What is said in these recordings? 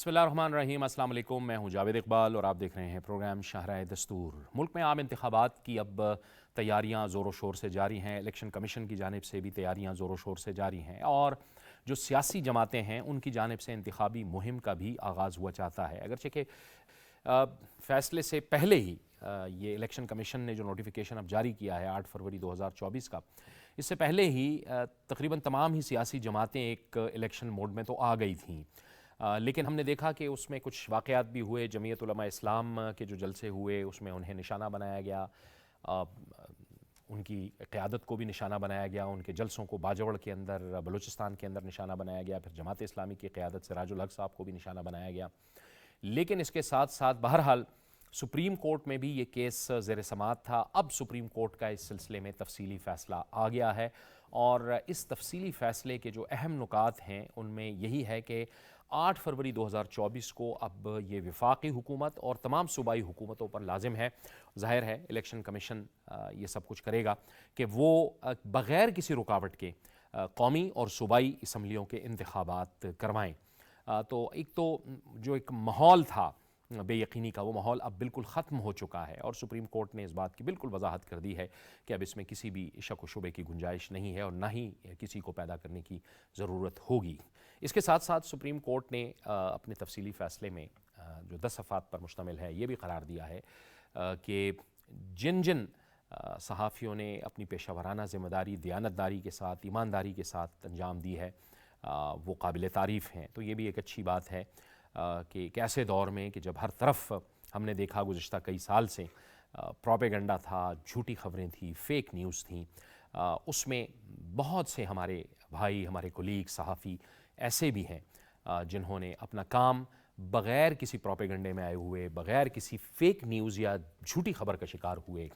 बिस्मिल्लाहिर्रहमानिर्रहीम, अस्सलाम वालेकुम। मैं हूं जावेद इकबाल और आप देख रहे हैं प्रोग्राम शाहराए दस्तूर। मुल्क में आम इंतखाबात की अब तैयारियां ज़ोरों शोर से जारी हैं। इलेक्शन कमीशन की जानिब से भी तैयारियां ज़ोरों शोर से जारी हैं और जो सियासी जमातें हैं उनकी जानिब से इंतखाबी मुहिम का भी आगाज़ हुआ चाहता है। अगरचे कि फ़ैसले से पहले ही ये इलेक्शन कमीशन ने जो नोटिफिकेशन अब जारी किया है 8 फरवरी 2024 का, इससे पहले ही तकरीबन तमाम ही सियासी जमातें एक इलेक्शन मोड में तो आ गई थीं। लेकिन हमने देखा कि उसमें कुछ वाक़यात भी हुए। जमीयत उलमा इस्लाम के जो जलसे हुए उसमें उन्हें निशाना बनाया गया, उनकी क़यादत को भी निशाना बनाया गया, उनके जलसों को बाजवड़ के अंदर बलूचिस्तान के अंदर निशाना बनाया गया, फिर जमात इस्लामी की क़यादत सिराजुल हक साहब को भी निशाना बनाया गया। लेकिन इसके साथ साथ बहरहाल सुप्रीम कोर्ट में भी ये केस ज़ेर समाअत था। अब सुप्रीम कोर्ट का इस सिलसिले में तफसीली फ़ैसला आ गया है और इस तफसीली फ़ैसले के जो अहम नुकात हैं उनमें यही है कि 8 फरवरी 2024 को अब ये वफाकी हुकूमत और तमाम सूबाई हुकूमतों पर लाजिम है, ज़ाहिर है इलेक्शन कमीशन ये सब कुछ करेगा कि वो बग़ैर किसी रुकावट के कौमी और सूबाई असम्बलियों के इंतखाबात करवाएँ। तो एक तो जो एक माहौल था बेयकीनी का, वो माहौल अब बिल्कुल ख़त्म हो चुका है और सुप्रीम कोर्ट ने इस बात की बिल्कुल वजाहत कर दी है कि अब इसमें किसी भी शक व शुबे की गुंजाइश नहीं है और ना ही किसी को पैदा करने की ज़रूरत होगी। इसके साथ साथ सुप्रीम कोर्ट ने अपने तफसीली फ़ैसले में जो 10 सफ़ात पर मुश्तमिल है ये भी करार दिया है कि जिन जिन सहाफ़ियों ने अपनी पेशा वराना ज़िम्मेदारी दियानतदारी के साथ, ईमानदारी के साथ अंजाम दी है वो काबिल तारीफ़ हैं। तो ये भी एक अच्छी बात है कि एक ऐसे दौर में कि जब हर तरफ हमने देखा गुज़िश्ता कई साल से प्रोपेगेंडा था, झूठी ख़बरें थी, फ़ेक न्यूज़ थी, उसमें बहुत से हमारे भाई, हमारे कोलीग सहाफ़ी ऐसे भी हैं जिन्होंने अपना काम बग़ैर किसी प्रोपेगेंडे में आए हुए, बग़ैर किसी फ़ेक न्यूज़ या झूठी ख़बर का शिकार हुए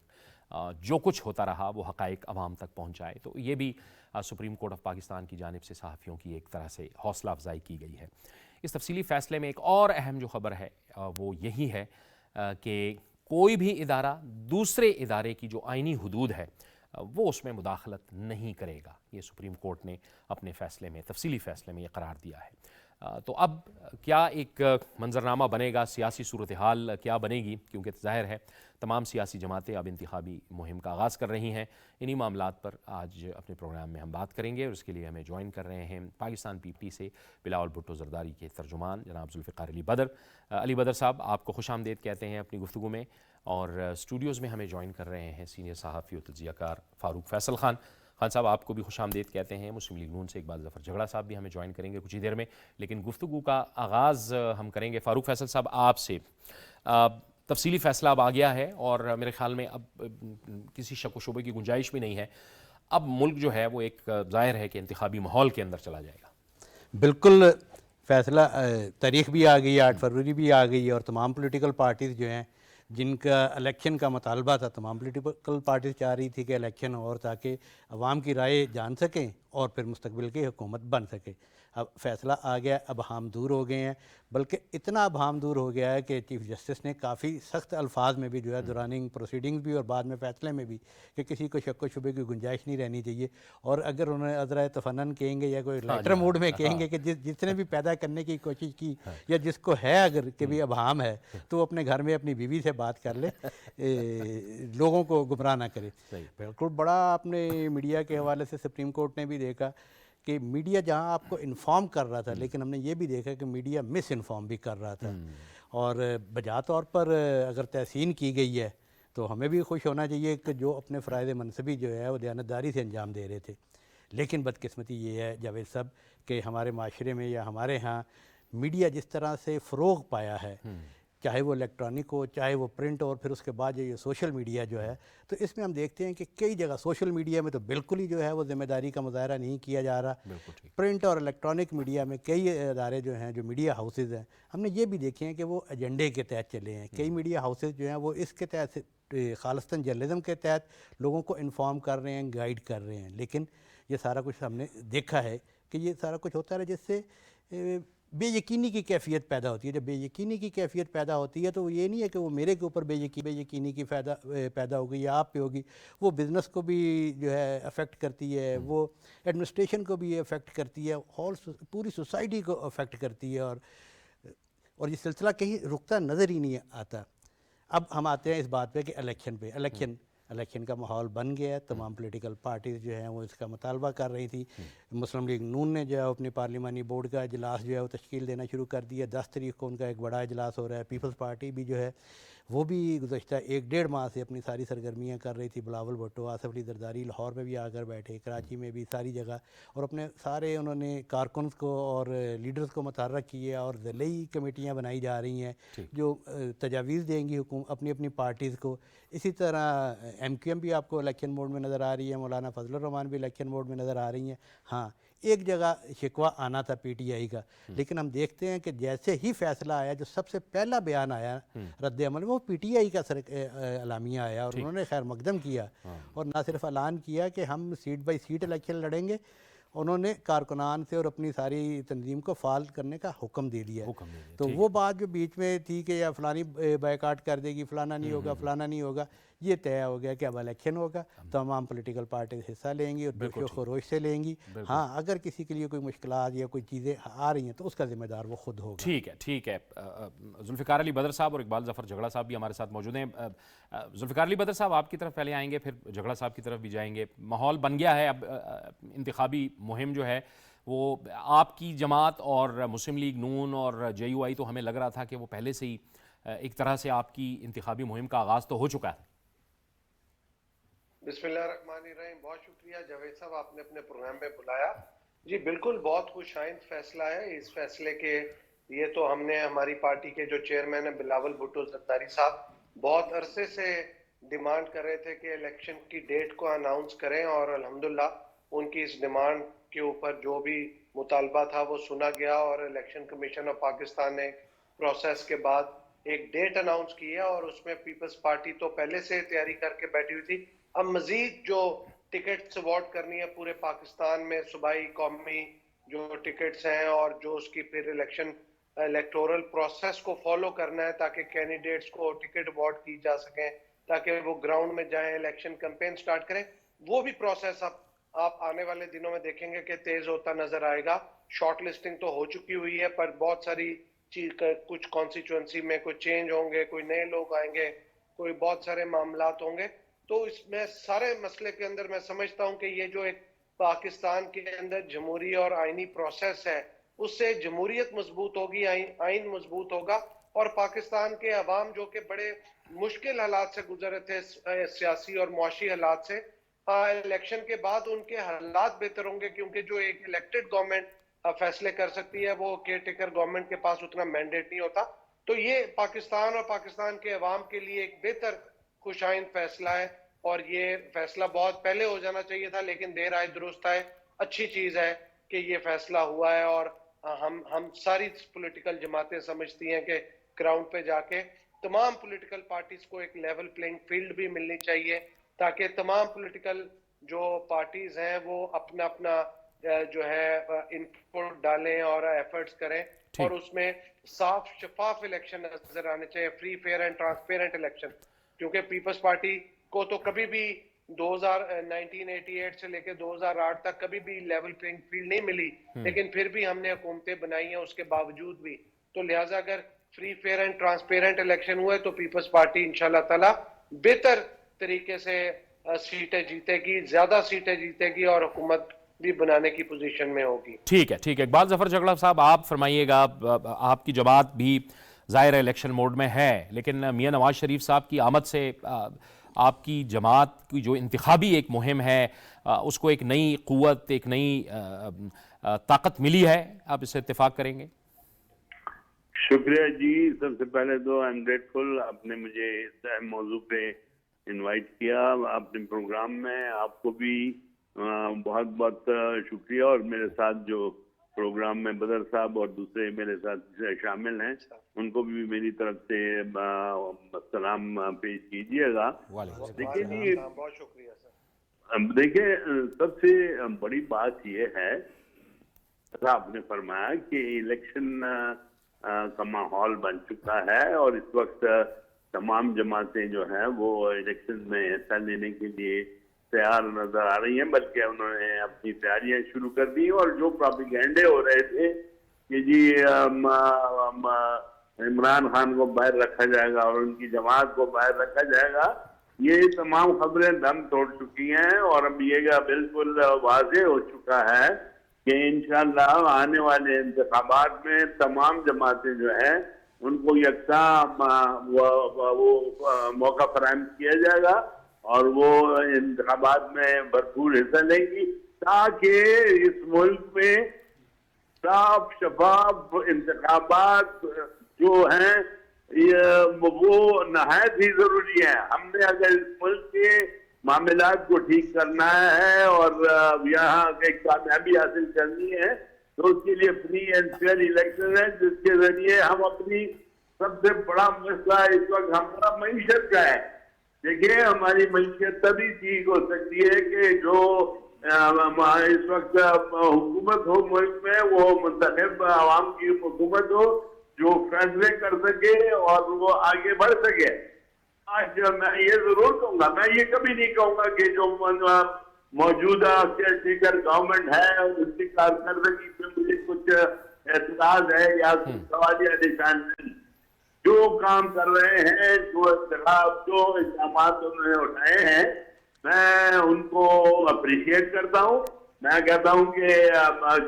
जो कुछ होता रहा वो हक़ाइक़ अवाम तक पहुँचाए। तो ये भी सुप्रीम कोर्ट ऑफ पाकिस्तान की जानिब से सहाफ़ियों की एक तरह से हौसला अफजाई की गई है। इस तफसीली फ़ैसले में एक और अहम जो ख़बर है वो यही है कि कोई भी इदारा दूसरे इदारे की जो आइनी हुदूद है वो उसमें मुदाखलत नहीं करेगा। ये सुप्रीम कोर्ट ने अपने फ़ैसले में, तफसीली फ़ैसले में ये करार दिया है। तो अब क्या एक मंजरनामा बनेगा, सियासी सूरत हाल क्या बनेगी, क्योंकि ज़ाहिर है तमाम सियासी जमातें अब इंतखाबी मुहिम का आगाज़ कर रही हैं। इन्हीं मामलात पर आज अपने प्रोग्राम में हम बात करेंगे और इसके लिए हमें ज्वाइन कर रहे हैं पाकिस्तान PPT से बिलावल भुट्टो ज़रदारी के तर्जुमान जनाब जुल्फ़िकार अली बदर। अली बदर साहब, आपको खुशामदीद कहते हैं अपनी गुफ्तगू में। और स्टूडियोज़ में हमें ज्वाइन कर रहे हैं सीनियर सहाफ़ी और तज्ज़ियाकार फ़ारूक फैसल खान। खान साहब, आपको भी खुशामदीद कहते हैं। मुस्लिम लीग नून से इकबाल ज़फ़र झगड़ा साहब भी हमें ज्वाइन करेंगे कुछ ही देर में, लेकिन गुफ्तगू का आगाज़ हम करेंगे फ़ारूक फैसल साहब आपसे। तफसीली फ़ैसला अब आ गया है और मेरे ख़्याल में अब किसी शक व शुबे की गुंजाइश भी नहीं है। अब मुल्क जो है वो एक ज़ाहिर है कि इंतखाबी माहौल के अंदर चला जाएगा। बिल्कुल, फ़ैसला तारीख भी आ गई, 8 फरवरी भी आ गई और तमाम पॉलिटिकल पार्टीज़ जो हैं जिनका इलेक्शन का मुतालबा था, तमाम पॉलिटिकल पार्टीज़ चाह रही थी कि इलेक्शन और ताकि अवाम की राय जान सकें और फिर मुस्तकबिल की हुकूमत बन सके। अब फ़ैसला आ गया, अब हम दूर हो गए हैं, बल्कि इतना अब हम दूर हो गया है कि चीफ़ जस्टिस ने काफ़ी सख्त अल्फाज में भी जो है दुरानिंग प्रोसीडिंग्स भी और बाद में फ़ैसले में भी कि किसी को शक व शुबे की गुंजाइश नहीं रहनी चाहिए। और अगर उन्हें अज़रा तफन्नन कहेंगे या कोई लेटर मूड में कहेंगे कि जिसने भी पैदा करने की कोशिश की या जिसको है अगर कि भी अभाम है तो अपने घर में अपनी बीवी से बात कर ले, लोगों को गुमराह ना करे। बिल्कुल, बड़ा आपने मीडिया के हवाले से सुप्रीम कोर्ट ने भी देखा कि मीडिया जहां आपको इन्फॉर्म कर रहा था, लेकिन हमने ये भी देखा कि मीडिया मिस इन्फॉर्म भी कर रहा था। और बजा तौर पर अगर तहसीन की गई है तो हमें भी खुश होना चाहिए कि जो अपने फ़राइज़ मनसबी जो है वो दयानतदारी से अंजाम दे रहे थे। लेकिन बदकिस्मती ये है जावेद साहब कि हमारे माशरे में या हमारे यहाँ मीडिया जिस तरह से फ़रोग पाया है, चाहे वो इलेक्ट्रॉनिक हो, चाहे वो प्रिंट, और फिर उसके बाद ये सोशल मीडिया जो है, तो इसमें हम देखते हैं कि कई जगह सोशल मीडिया में तो बिल्कुल ही जो है वो ज़िम्मेदारी का मुज़ाहरा नहीं किया जा रहा। प्रिंट और इलेक्ट्रॉनिक मीडिया में कई अदारे जो हैं, जो मीडिया हाउसेज़ हैं, हमने ये भी देखे हैं कि वो एजेंडे के तहत चले हैं। कई मीडिया हाउसेज़ जो हैं वो इसके तहत खालिस्तान जर्नलिज्म के तहत लोगों को इन्फॉर्म कर रहे हैं, गाइड कर रहे हैं। लेकिन ये सारा कुछ हमने देखा है कि ये सारा कुछ होता है जिससे बेयकीनी की कैफियत पैदा होती है। जब बेयकीनी की कैफियत पैदा होती है तो ये नहीं है कि वो मेरे के ऊपर बेयकीनी की पैदा होगी या आप पे होगी, वो बिज़नेस को भी जो है अफेक्ट करती है, वो एडमिनिस्ट्रेशन को भी अफेक्ट करती है, होल पूरी सोसाइटी को अफेक्ट करती है। और और ये सिलसिला कहीं रुकता नज़र ही नहीं आता। अब हम आते हैं इस बात पे कि इलेक्शन पे, इलेक्शन का माहौल बन गया है। तमाम पॉलिटिकल पार्टीज़ जो हैं वो इसका मुतालबा कर रही थी। मुस्लिम लीग नून ने जो है अपनी पार्लिमानी बोर्ड का इजलास जो है वो तश्कील देना शुरू कर दिया। 10 तारीख को उनका एक बड़ा इजलास हो रहा है। पीपल्स पार्टी भी जो है वो भी गुज़श्ता 1-1.5 माह से अपनी सारी सरगर्मियाँ कर रही थी। बिलावल भुट्टो, आसिफ अली जरदारी लाहौर में भी आकर बैठे, कराची में भी, सारी जगह, और अपने सारे उन्होंने कारकुन्स को और लीडर्स को मुतहर्रक किए और ज़िली कमेटियाँ बनाई जा रही हैं जो तजावीज़ देंगी अपनी अपनी पार्टीज़ को। इसी तरह MQM भी आपको इलेक्शन मोड में नज़र आ रही है, मौलाना फजलुर रहमान भी इलेक्शन मोड में नज़र आ रही हैं। हाँ, एक जगह शिकवा आना था PTI का, लेकिन हम देखते हैं कि जैसे ही फैसला आया, जो सबसे पहला बयान आया रद्द अमल में, वो PTI का एलामिया आया और उन्होंने खैर मकदम किया और ना सिर्फ ऐलान किया कि हम सीट बाई सीट इलेक्शन लड़ेंगे, उन्होंने कारकुनान से और अपनी सारी तंजीम को फाल करने का हुक्म दे दिया। तो वो बात जो बीच में थी कि या फलानी बायकाट कर देगी, फलाना नहीं होगा, फलाना नहीं होगा, ये तय हो गया कि अब इलेक्शन होगा, तमाम पॉलिटिकल पार्टीज हिस्सा लेंगी और जोशो खरोश से लेंगी। हाँ, अगर किसी के लिए कोई मुश्किलात या कोई चीज़ें आ रही हैं तो उसका जिम्मेदार वो खुद होगा। ठीक है, ठीक है। जुल्फ़िकार अली बदर साहब और इकबाल ज़फ़र झगड़ा साहब भी हमारे साथ मौजूद हैं। जुल्फ़िकार अली बदर साहब, आपकी तरफ पहले आएंगे, फिर झगड़ा साहब की तरफ भी जाएंगे। माहौल बन गया है अब, इंतखाबी मुहिम जो है वो आपकी जमात और मुस्लिम लीग नून और JUI, तो हमें लग रहा था कि वो पहले से ही एक तरह से आपकी इंतखाबी मुहिम का आगाज़ तो हो चुका है। बिस्मिल्लाहिर्रहमानिर्रहीम। बहुत शुक्रिया जावेद साहब, आपने अपने प्रोग्राम में बुलाया। जी बिल्कुल, बहुत खुशाइंद फैसला है। इस फैसले के लिए तो हमने, हमारी पार्टी के जो चेयरमैन है बिलावल भुट्टो जरदारी साहब, बहुत अरसे से डिमांड कर रहे थे कि इलेक्शन की डेट को अनाउंस करें और अल्हम्दुलिल्लाह उनकी इस डिमांड के ऊपर जो भी मुतालबा था वो सुना गया और इलेक्शन कमीशन ऑफ पाकिस्तान ने प्रोसेस के बाद एक डेट अनाउंस की है और उसमें पीपल्स पार्टी तो पहले से तैयारी करके बैठी हुई थी। अब मजीद जो टिकट्स अवार्ड करनी है पूरे पाकिस्तान में, सूबाई कौमी जो टिकट्स हैं और जो उसकी फिर इलेक्टोरल प्रोसेस को फॉलो करना है ताकि कैंडिडेट्स को टिकट अवार्ड की जा सकें, ताकि वो ग्राउंड में जाएं, इलेक्शन कैंपेन स्टार्ट करें। वो भी प्रोसेस अब आप आने वाले दिनों में देखेंगे कि तेज होता नजर आएगा। शॉर्ट लिस्टिंग तो हो चुकी हुई है, पर बहुत सारी चीज, कुछ कॉन्स्टिट्यूएंसी में कोई चेंज होंगे, कोई नए लोग आएंगे, कोई बहुत सारे मामलात होंगे। तो इसमें सारे मसले के अंदर मैं समझता हूं कि ये जो एक पाकिस्तान के अंदर जमहूरी और आईनी प्रोसेस है, उससे जमहूरियत मजबूत होगी, आइन मजबूत होगा और पाकिस्तान के अवाम जो कि बड़े मुश्किल हालात से गुजरे थे, सियासी और मुआशी हालात से, इलेक्शन के बाद उनके हालात बेहतर होंगे, क्योंकि जो एक इलेक्टेड गवर्नमेंट फैसले कर सकती है, वो केयर टेकर गवर्नमेंट के पास उतना मैंडेट नहीं होता। तो ये पाकिस्तान और पाकिस्तान के अवाम के लिए एक बेहतर खुशाइंद फैसला है और ये फैसला बहुत पहले हो जाना चाहिए था, लेकिन देर आए दुरुस्त आए। अच्छी चीज है कि ये फैसला हुआ है और हम सारी पॉलिटिकल जमातें समझती हैं कि ग्राउंड पे जाके तमाम पॉलिटिकल पार्टीज को एक लेवल प्लेइंग फील्ड भी मिलनी चाहिए, ताकि तमाम पॉलिटिकल जो पार्टीज हैं वो अपना अपना जो है इनपुट डालें और एफर्ट्स करें और उसमें साफ शफाफ इलेक्शन नजर आने चाहिए, free fair and transparent election. क्योंकि पीपल्स पार्टी को तो कभी भी 1988 से लेकर 2008 तक कभी भी लेवल प्लेइंग फील्ड नहीं मिली, लेकिन फिर भी हमने हुकूमतें बनाई हैं उसके बावजूद भी। तो लिहाजा अगर free fair and transparent election हुए तो पीपल्स पार्टी इंशाल्लाह ताला बेहतर तरीके से सीटें जीतेगी, ज्यादा सीटें जीतेगी और हुकूमत भी बनाने की पोजीशन में होगी। ठीक है, ठीक है। इकबाल ज़फ़र झगड़ा साहब, आप फरमाइएगा। आपकी जमात भी ज़ाहिर है इलेक्शन मोड में है, लेकिन मियां नवाज शरीफ साहब की आमद से आपकी जमात की जो इंतखाबी एक मुहिम है उसको एक नई क़ुव्वत, एक नई ताकत मिली है। आप इससे इत्तेफाक करेंगे? शुक्रिया जी। सबसे पहले तो आई एम ग्रेटफुल, आपने मुझे इस मौजू पे इनवाइट किया अपने प्रोग्राम में। आपको भी बहुत बहुत शुक्रिया, और मेरे साथ जो प्रोग्राम में बदर साहब और दूसरे मेरे साथ शामिल हैं उनको भी मेरी तरफ से सलाम पेश कीजिएगा। देखिए जी, बहुत शुक्रिया सर। देखिए, सबसे बड़ी बात यह है, आपने फरमाया कि इलेक्शन का माहौल बन चुका है और इस वक्त तमाम जमातें जो हैं वो इलेक्शन में हिस्सा लेने के लिए तैयार नजर आ रही हैं, बल्कि उन्होंने अपनी तैयारियां शुरू कर दी। और जो प्रोपेगेंडे हो रहे थे कि जी इमरान खान को बाहर रखा जाएगा और उनकी जमात को बाहर रखा जाएगा, ये तमाम खबरें दम तोड़ चुकी हैं। और अब ये बिल्कुल वाज़ेह हो चुका है कि इंशाअल्लाह आने वाले इंतखाबात में तमाम जमातें जो हैं उनको यकसा वो मौका फराहम किया जाएगा और वो इंतखाबात में भरपूर हिस्सा लेंगी, ताकि इस मुल्क में साफ शफाफ इंतखाबात जो हैं ये वो नहायत ही जरूरी है। हमने अगर इस मुल्क के मामलात को ठीक करना है और यहाँ एक कामयाबी हासिल करनी है तो उसके लिए फ्री एंड फेयर इलेक्शन है, जिसके जरिए हम अपनी सबसे बड़ा मसला इस वक्त हमारा मईशत का है। देखिए, हमारी मईशत तभी ठीक हो सकती है कि जो इस वक्त हुकूमत हो मुल्क में वो मुंतखब आवाम की हुकूमत हो जो फैसले कर सके और वो आगे बढ़ सके। आज मैं ये जरूर कहूंगा, मैं ये कभी नहीं कहूंगा कि जो मौजूदा केयरटेकर गवर्नमेंट है उसकी कारकर्दगी पे मुझे कुछ एतराज है या कुछ सवालिया निशान नहीं। जो काम कर रहे हैं, जो इल्जाम उन्होंने उठाए हैं, मैं उनको अप्रिशिएट करता हूँ। मैं कहता हूँ कि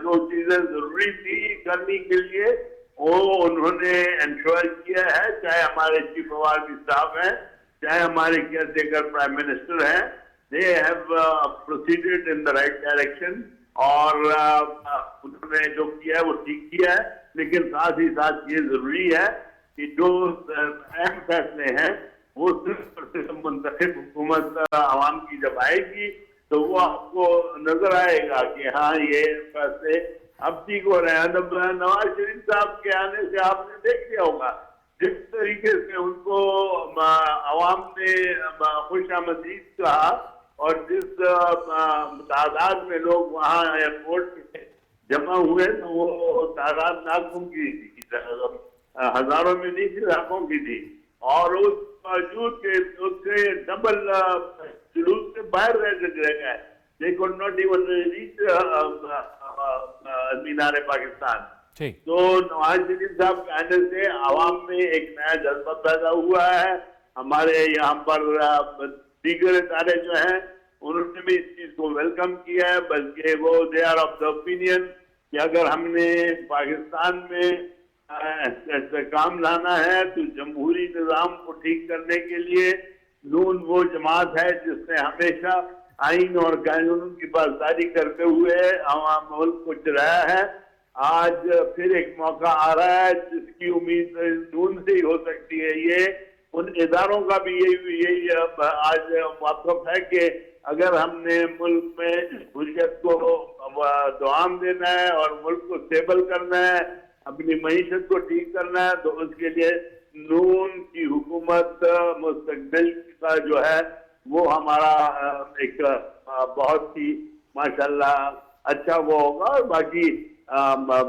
जो चीजें जरूरी थी करने के लिए वो उन्होंने इंश्योर किया है, चाहे हमारे चीफ ऑफ आर्मी स्टाफ हैं, चाहे हमारे केयरटेकर प्राइम मिनिस्टर हैं, they have proceeded in the right direction और उन्होंने जो किया है वो ठीक किया है। लेकिन साथ ही साथ ये जरूरी है कि जो अहम फैसले हैं वो सिर्फ मुंतखब हुकूमत आवाम की जब आएगी तो वो आपको नजर आएगा कि हाँ ये फैसले अब ठीक हो रहे हैं। नवाज शरीफ साहब के आने से आपने देख लिया होगा जिस तरीके से उनको आवाम ने खुशामदीद कहा और जिस तादाद में लोग वहाँ एयरपोर्ट पे जमा हुए तो वो तादाद लाखों की थी, हजारों में नहीं थी, लाखों की थी। और उस बावजूद के उससे डबल जुलूस से बाहर रह गए। They could not even reach मीनार पाकिस्तान। तो नवाज शरीफ साहब के आने से आवाम में एक नया जज्बा पैदा हुआ है। हमारे यहाँ पर दीगर इदारे जो हैं उन्होंने भी इस चीज को वेलकम किया है, बल्कि वो they are of the opinion कि अगर हमने पाकिस्तान में काम लाना है तो जमहूरी निज़ाम को ठीक करने के लिए नून वो जमात है जिसने हमेशा आइन और कानून की पासदारी करते हुए आवाम मुल्क को चलाया है। आज फिर एक मौका आ रहा है जिसकी उम्मीद नून से ही हो सकती है। ये उन इदारों का भी यही आज वाकफ है कि अगर हमने मुल्क में हुर्रियत को दुआम देना है और मुल्क को स्टेबल करना है, अपनी मईशत को ठीक करना है, तो उसके लिए नून की हुकूमत मुस्तकबिल का जो है वो हमारा एक बहुत ही माशाल्लाह अच्छा वो होगा। और बाकी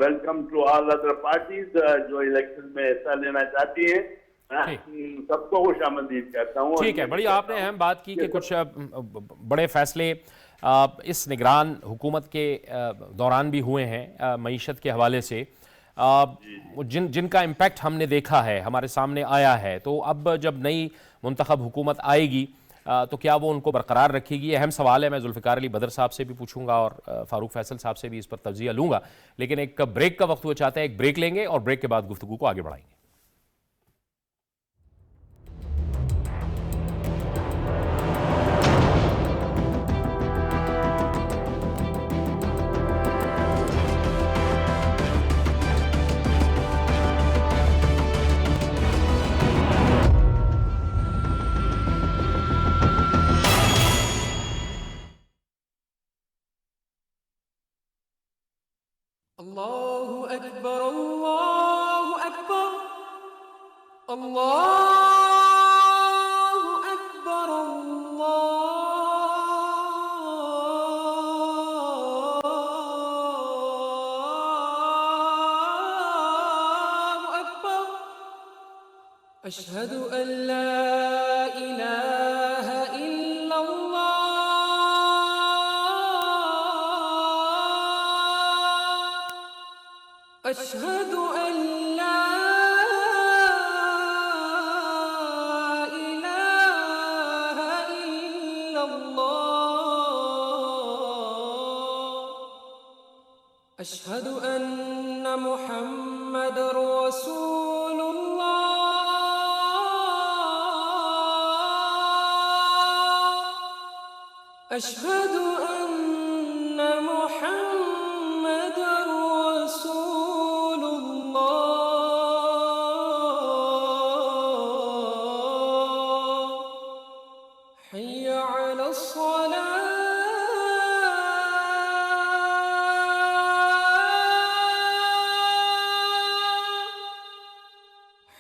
welcome to all other parties जो इलेक्शन में हिस्सा लेना चाहती हैं, सबको खुशामदीद कहता हूँ। ठीक है, बड़ी आपने अहम बात की कि कुछ बड़े फैसले इस निगरान हुकूमत के दौरान भी हुए हैं मईशत के हवाले से, जिनका इम्पैक्ट हमने देखा है, हमारे सामने आया है। तो अब जब नई मुंतखब हुकूमत आएगी तो क्या वो उनको बरकरार रखेगी? अहम सवाल है। मैं जुल्फ़िकार अली बदर साहब से भी पूछूंगा और फारूक फैसल साहब से भी इस पर तवज़िया लूंगा, लेकिन एक ब्रेक का वक्त हुआ चाहता है, एक ब्रेक लेंगे और ब्रेक के बाद गुफ्तगू को आगे बढ़ाएंगे। अल्लाहु अकबर, अल्लाहु अकबर, अल्लाहु अकबर, अल्लाहु अकबर, अशहदु अल्ला इलाहा इल्लल्लाह, अशहदु अल्ला अशहदु अन्न मुहम्मद रसूलुल्लाह अशहदु अन्न मुहम्मद रसूलुल्लाह हय्य अलस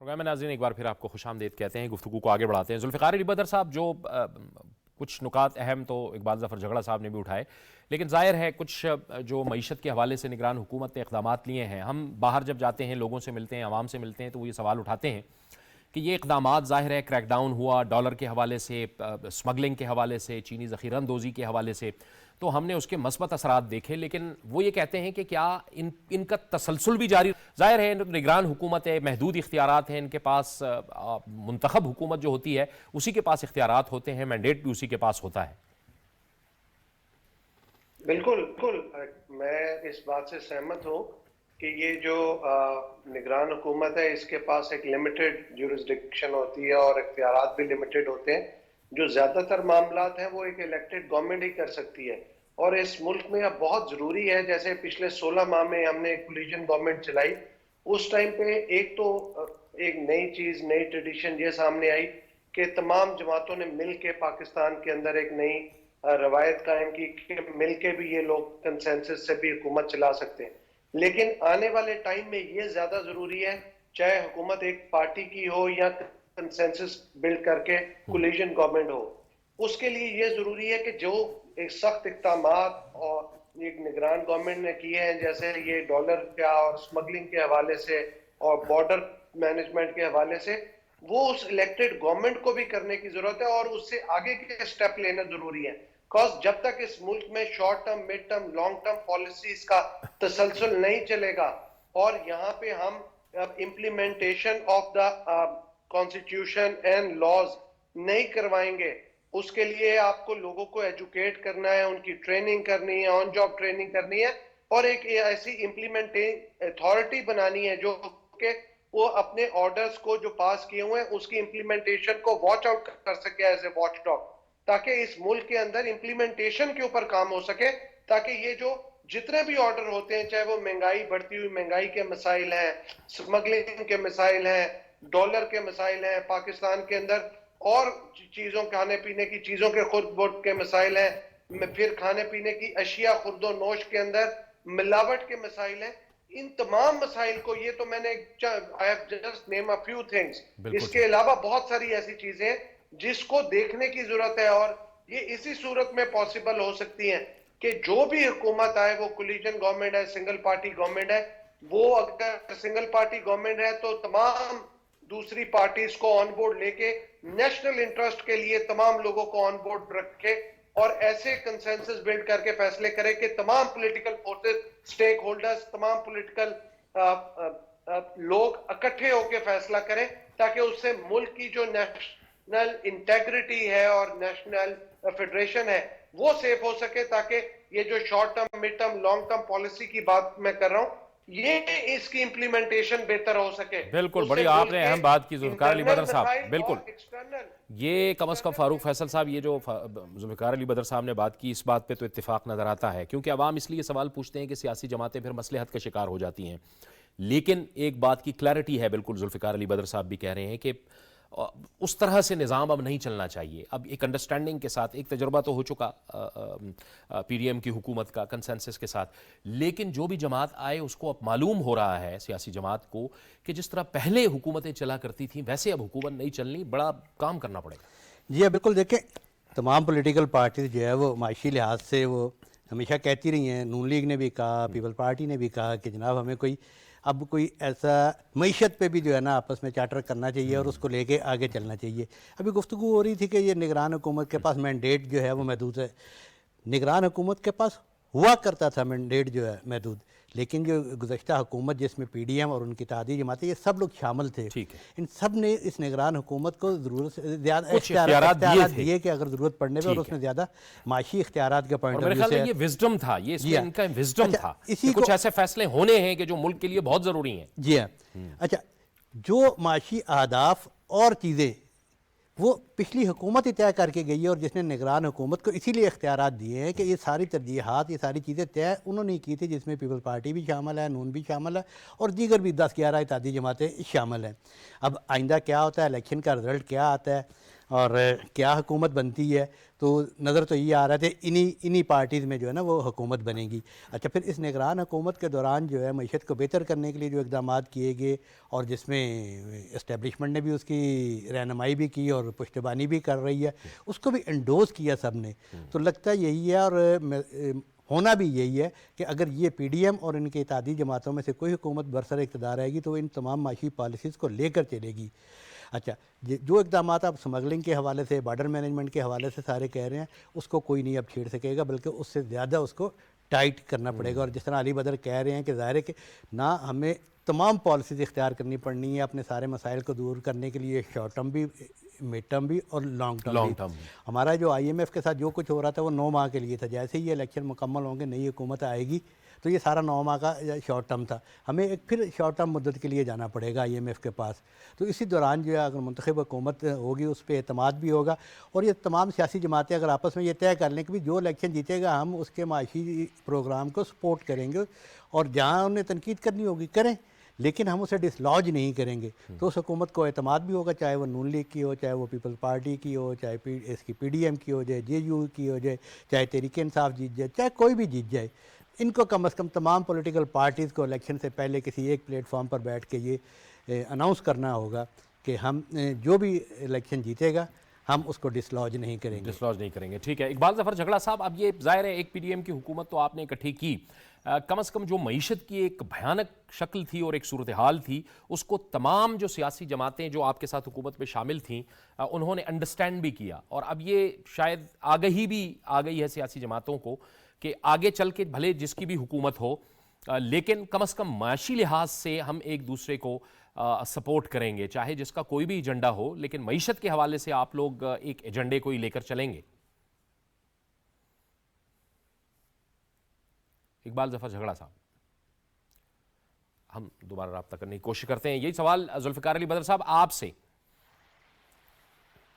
प्रोग्राम में नाज़रीन एक बार फिर आपको खुशामदीद कहते हैं, गुफ्तगू को आगे बढ़ाते हैं। जुल्फ़िकार अली बदर साहब, जो कुछ नुकात अहम तो इकबाल ज़फ़र झगड़ा साहब ने भी उठाए, लेकिन ज़ाहिर है कुछ जो मईशत के हवाले से निगरान हुकूमत ने इक़दाम लिए हैं। हम बाहर जब जाते हैं, लोगों से मिलते हैं, आवाम से मिलते हैं, तो वो ये सवाल उठाते हैं कि ये इक़दाम ज़ाहिर है क्रैकडाउन हुआ डॉलर के हवाले से, स्मगलिंग के हवाले से, चीनी ज़ख़ीरा अंदोज़ी के हवाले से, तो हमने उसके मस्बत असरात देखे, लेकिन वो ये कहते हैं कि क्या इनका तसलसल भी जारी। ज़ाहिर है निगरान हुकूमत है, महदूद इख्तियारात हैं इनके पास, मुंतखब हुकूमत जो होती है उसी के पास इख्तियारात होते हैं, मैंडेट भी उसी के पास होता है। बिल्कुल बिल्कुल, मैं इस बात से सहमत हूँ कि ये जो निगरान हुकूमत है इसके पास एक लिमिटेड ज्यूरिसडिक्शन होती है और इख्तियारात भी लिमिटेड होते हैं। जो ज्यादातर मामलात हैं वो एक इलेक्टेड गवर्नमेंट ही कर सकती है, और इस मुल्क में अब बहुत जरूरी है, जैसे पिछले 16 माह में हमने एक कोलिशन गवर्नमेंट चलाई, उस टाइम पे एक तो एक नई चीज, नई ट्रेडिशन ये सामने आई कि तमाम जमातों ने मिल के पाकिस्तान के अंदर एक नई रवायत कायम की कि मिल के भी ये लोग कंसेंसस से भी हुकूमत चला सकते हैं। लेकिन आने वाले टाइम में ये ज्यादा जरूरी है, चाहे हुकूमत एक पार्टी की हो या कंसेंसस बिल्ड करके कोलिशन गवर्नमेंट हो, उसके लिए ये जरूरी है कि जो एक सख्त इक़दामात और एक निगरान गवर्नमेंट ने किए हैं, जैसे ये डॉलर का और स्मगलिंग के हवाले से और बॉर्डर मैनेजमेंट के हवाले से, वो उस इलेक्टेड गवर्नमेंट को भी करने की जरूरत है और उससे आगे के स्टेप लेना जरूरी है। बिकॉज जब तक इस मुल्क में short term, mid term, long term policies का तसलसल नहीं चलेगा और यहाँ पे हम implementation of the constitution and laws नहीं करवाएंगे, उसके लिए आपको लोगों को एजुकेट करना है, उनकी ट्रेनिंग करनी है, ऑन जॉब ट्रेनिंग करनी है और एक ऐसी इम्प्लीमेंटिंग अथॉरिटी बनानी है जो कि वो अपने ऑर्डर्स को जो पास किए हुए हैं उसकी इम्प्लीमेंटेशन को वॉच आउट कर सके एज ए वॉच डॉग, ताकि इस मुल्क के अंदर इम्प्लीमेंटेशन के ऊपर काम हो सके, ताकि ये जो जितने भी ऑर्डर होते हैं, चाहे वो महंगाई, बढ़ती हुई महंगाई के मसाइल हैं, स्मगलिंग के मसाइल हैं, डॉलर के मसाइल हैं, पाकिस्तान के अंदर और चीजों, खाने पीने की चीजों के खुर्द के मसाइल हैं, फिर खाने पीने की अशिया खुर्दो नोश के अंदर मिलावट के मसाइल हैं, इन तमाम मसाइल को, ये तो मैंने I have just name a few things, इसके अलावा बहुत सारी ऐसी चीजें हैं जिसको देखने की जरूरत है और ये इसी सूरत में पॉसिबल हो सकती है कि जो भी हुकूमत आए, वो कोलिजन गवर्नमेंट है, सिंगल पार्टी गवर्नमेंट है, वो अगर सिंगल पार्टी गवर्नमेंट है तो तमाम दूसरी पार्टीज को ऑन बोर्ड लेके नेशनल इंटरेस्ट के लिए तमाम लोगों को ऑन बोर्ड रखे और ऐसे कंसेंसस बिल्ड करके फैसले करे कि तमाम पॉलिटिकल फोर्सेस, स्टेक होल्डर्स, तमाम पॉलिटिकल लोग इकट्ठे होकर फैसला करें, ताकि उससे मुल्क की जो नेशनल इंटेग्रिटी है और नेशनल फेडरेशन है वो सेफ हो सके, ताकि ये जो short term, mid term, long term policy की बात मैं कर रहा हूं, ये इसकी इम्प्लीमेंटेशन बेहतर हो सके। बिल्कुल, उससे बड़ी मुल्क आपने के अहम बात की जुल्फिकार अली बदर साहब, इंटरनल बिल्कुल और एक्सटर्नल, ये कम अज़ कम फारूक फैसल साहब, ये जो जुल्फिकार अली बदर साहब ने बात की, इस बात पे तो इत्तेफाक नज़र आता है, क्योंकि अवाम इसलिए सवाल पूछते हैं कि सियासी जमातें फिर मसलहत का शिकार हो जाती हैं। लेकिन एक बात की क्लैरिटी है, बिल्कुल जुल्फिकार अली बदर साहब भी कह रहे हैं कि उस तरह से निज़ाम अब नहीं चलना चाहिए। अब एक अंडरस्टैंडिंग के साथ, एक तजुर्बा तो हो चुका पीडीएम की हुकूमत का कंसेंसस के साथ, लेकिन जो भी जमात आए उसको अब मालूम हो रहा है सियासी जमात को कि जिस तरह पहले हुकूमतें चला करती थीं वैसे अब हुकूमत नहीं चलनी, बड़ा काम करना पड़ेगा। जी हाँ, बिल्कुल। देखें, तमाम पॉलिटिकल पार्टीज जो है वो माशी लिहाज से वो हमेशा कहती रही हैं, नून लीग ने भी कहा, पीपल पार्टी ने भी कहा कि जनाब हमें कोई ऐसा मईशत पे भी जो है ना आपस में चार्टर करना चाहिए और उसको लेके आगे चलना चाहिए। अभी गुफ्तगू हो रही थी कि ये निगरान हुकूमत के पास मैंडेट जो है वो महदूद है। निगरान हुकूमत के पास हुआ करता था मैंडेट जो है महदूद, लेकिन जो गुज़श्ता हुकूमत जिसमें पीडीएम और उनकी तादी जमातें ये सब लोग शामिल थे, ठीक है, इन सब ने इस निगरान हुकूमत को ज़रूरत से ज़्यादा कुछ इख्तियारात इख्तियारात दिए कि अगर ज़रूरत पड़ने पर, और उसमें ज़्यादा माशी इख्तियारात के पॉइंट और ऑफ मेरे व्यू ख्याल में से ये विजडम था, ये इसमें हाँ। इनका विजडम अच्छा, था इसी कि कुछ को- ऐसे फैसले होने हैं कि जो मुल्क के लिए बहुत ज़रूरी हैं। जी हाँ। अच्छा, जो माशी अहदाफ और चीज़ें वो पिछली हुकूमत ही तय करके गई है और जिसने निगरान हुकूमत को इसीलिए इख्तियारात दिए हैं कि ये सारी तरजीहात, ये सारी चीज़ें तय उन्होंने की थी, जिसमें पीपल पार्टी भी शामिल है, नून भी शामिल है और दीगर भी 10-11 इत्तेहादी जमातें शामिल हैं। अब आइंदा क्या होता है, इलेक्शन का रिज़ल्ट क्या आता है और क्या हुकूमत बनती है, तो नज़र तो ये आ रहा है इन्हीं पार्टीज़ में जो है ना वो हुकूमत बनेगी। अच्छा, फिर इस निगरान हुकूमत के दौरान जो है मईशत को बेहतर करने के लिए जो इक़दाम किए गए और जिसमें इस्टेब्लिशमेंट ने भी उसकी रहनुमाई भी की और पुश्तबानी भी कर रही है, उसको भी एंडोज़ किया सब ने, तो लगता यही है और होना भी यही है कि अगर ये पीडीएम और इनके इत्तेहादी जमातों में से कोई हुकूमत बरसर इक़्तिदार आएगी तो इन तमाम माशी पॉलिसीज़ को लेकर चलेगी। अच्छा, जो इक़दाम आप स्मगलिंग के हवाले से, बॉर्डर मैनेजमेंट के हवाले से सारे कह रहे हैं, उसको कोई नहीं अब छेड़ सकेगा, बल्कि उससे ज़्यादा उसको टाइट करना पड़ेगा। और जिस तरह अली बदर कह रहे हैं कि ज़ाहिर है कि ना हमें तमाम पॉलिसीज़ इख्तियार करनी पड़नी है अपने सारे मसाइल को दूर करने के लिए, शॉर्ट टर्म भी, मिड टर्म भी और लॉन्ग टर्म भी। हमारा जो IMF के साथ जो कुछ हो रहा था वो 9 माह के लिए था, जैसे ही ये इलेक्शन मुकम्मल होंगे, नई हुकूमत आएगी तो ये सारा 9 माह का शॉर्ट टर्म था, हमें एक फिर शॉर्ट टर्म मुद्दत के लिए जाना पड़ेगा IMF के पास। तो इसी दौरान जो है अगर मुंतखब हुकूमत होगी उस पर एतमाद भी होगा और ये तमाम सियासी जमातें अगर आपस में ये तय कर लें कि भी जो इलेक्शन जीतेगा हम उसके माशी प्रोग्राम को सपोर्ट करेंगे और जहाँ उन्हें तनकीद करनी होगी करें, लेकिन हम उसे डिसलॉज नहीं करेंगे, तो उस हुकूमत को एतमाद भी होगा, चाहे वो नून लीग की हो, चाहे वो पीपल्स पार्टी की हो, चाहे इसकी PDM की हो जाए, JU की हो जाए, चाहे तहरीक इंसाफ जीत जाए, चाहे कोई भी जीत जाए। इनको कम अज़ कम तमाम पॉलिटिकल पार्टीज़ को इलेक्शन से पहले किसी एक प्लेटफॉर्म पर बैठ के ये अनाउंस करना होगा कि हम जो भी इलेक्शन जीतेगा हम उसको डिसलॉज नहीं करेंगे। डिसलॉज नहीं करेंगे, ठीक है। इकबाल जफर झगड़ा साहब, अब ये जाहिर है एक पीडीएम की हुकूमत तो आपने इकट्ठी की, कम से कम जो मईशत की एक भयानक शक्ल थी और एक सूरत हाल थी, उसको तमाम जो सियासी जमातें जो आपके साथ हुकूमत में शामिल थीं उन्होंने अंडरस्टैंड भी किया, और अब ये शायद आगही भी आ गई है सियासी जमातों को कि आगे चल के भले जिसकी भी हुकूमत हो, लेकिन कम से कम माशी लिहाज से हम एक दूसरे को सपोर्ट करेंगे, चाहे जिसका कोई भी एजेंडा हो, लेकिन मईशत के हवाले से आप लोग एक एजेंडे को ही लेकर चलेंगे। इकबाल जफर झगड़ा साहब, हम दोबारा रब्ता करने की कोशिश करते हैं। यही सवाल जुल्फिकार अली बदर साहब आपसे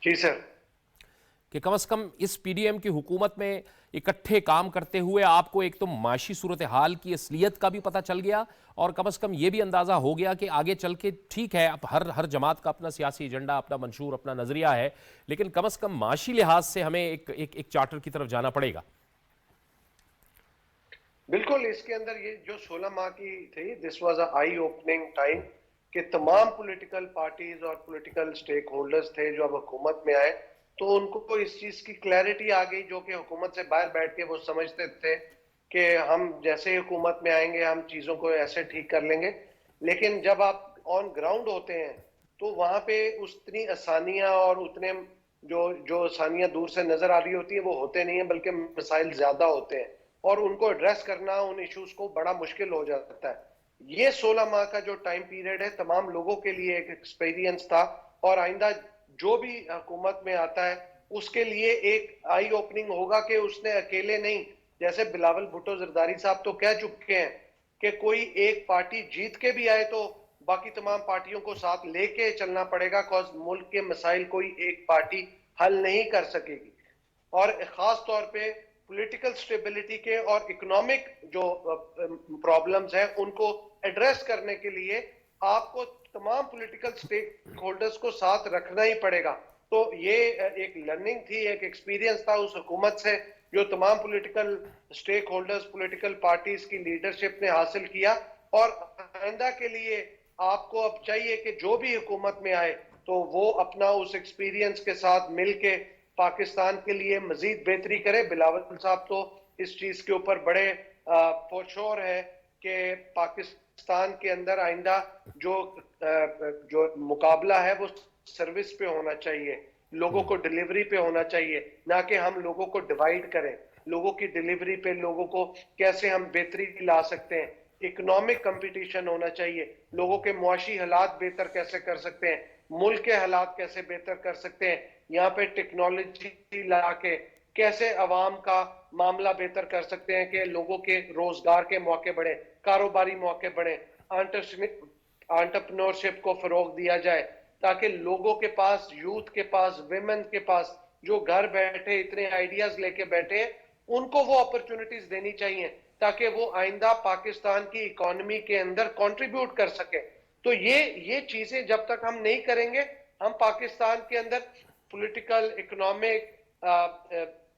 जी सर, कि कम से कम इस पीडीएम की हुकूमत में इकट्ठे काम करते हुए आपको एक तो माशी सूरत हाल की असलियत का भी पता चल गया, और कम से कम ये भी अंदाज़ा हो गया कि आगे चल के ठीक है, अब हर जमात का अपना सियासी एजेंडा, अपना मंशूर, अपना नज़रिया है, लेकिन कम से कम माशी लिहाज से हमें एक चार्टर की तरफ जाना पड़ेगा। बिल्कुल। इसके अंदर ये जो 16 माह की थी, this was a I opening time कि तमाम पॉलिटिकल पार्टीज और पॉलिटिकल स्टेक होल्डर्स थे जो अब हुकूमत में आए, तो उनको इस चीज की क्लैरिटी आ गई, जो कि हुकूमत से बाहर बैठ के वो समझते थे कि हम जैसे ही हुकूमत में आएंगे हम चीजों को ऐसे ठीक कर लेंगे। लेकिन जब आप ऑन ग्राउंड होते हैं तो वहां पे उतनी आसानियां और उतने जो आसानियां दूर से नजर आ रही होती है वो होते नहीं है, बल्कि मसाइल ज्यादा होते हैं और उनको एड्रेस करना, उन इश्यूज को बड़ा मुश्किल हो जाता है। ये 16 माह का जो टाइम पीरियड है तमाम लोगों के लिए एक एक्सपीरियंस था, और आइंदा जो भी हुकूमत में आता है उसके लिए एक आई ओपनिंग होगा कि उसने अकेले नहीं, जैसे बिलावल भुट्टो जरदारी साहब तो कह चुके हैं कि कोई एक पार्टी जीत के भी आए तो बाकी तमाम पार्टियों को साथ लेके चलना पड़ेगा, बिकॉज मुल्क के मसाइल कोई एक पार्टी हल नहीं कर सकेगी। और खास तौर पे पॉलिटिकल स्टेबिलिटी के और इकोनॉमिक जो प्रॉब्लम्स हैं उनको एड्रेस करने के लिए आपको तमाम पॉलिटिकल स्टेक होल्डर्स को साथ रखना ही पड़ेगा। तो ये एक लर्निंग थी, एक एक्सपीरियंस था उस हुकूमत से जो तमाम political stakeholders, political parties की लीडरशिप ने हासिल किया। और आइंदा के लिए आपको अब चाहिए कि जो भी हुकूमत में आए तो वो अपना उस एक्सपीरियंस के साथ मिलके पाकिस्तान के लिए मजीद बेहतरी करे। बिलावल साहब तो इस चीज के ऊपर बड़े फोरश्योर है कि पाकिस्तान के अंदर आइंदा जो मुकाबला है वो सर्विस पे होना चाहिए, लोगों को डिलीवरी पे होना चाहिए, ना कि हम लोगों को डिवाइड करें। लोगों की डिलीवरी पे लोगों को कैसे हम बेहतरी ला सकते हैं, इकोनॉमिक कंपटीशन होना चाहिए, लोगों के मुआशी हालात बेहतर कैसे कर सकते हैं, मुल्क के हालात कैसे बेहतर कर सकते हैं, यहाँ पे टेक्नोलॉजी ला के कैसे अवाम का मामला बेहतर कर सकते हैं कि लोगों के रोजगार के मौके बढ़े, कारोबारी मौके बढ़े, एंटरप्रेन्योरशिप को फरोग दिया जाए, ताकि लोगों के पास, यूथ के पास, विमेन के पास जो घर बैठे इतने आइडियाज लेके बैठे हैं उनको वो अपॉर्चुनिटीज देनी चाहिए ताकि वो आइंदा पाकिस्तान की इकोनॉमी के अंदर कंट्रीब्यूट कर सके। तो ये चीजें जब तक हम नहीं करेंगे, हम पाकिस्तान के अंदर political, economic,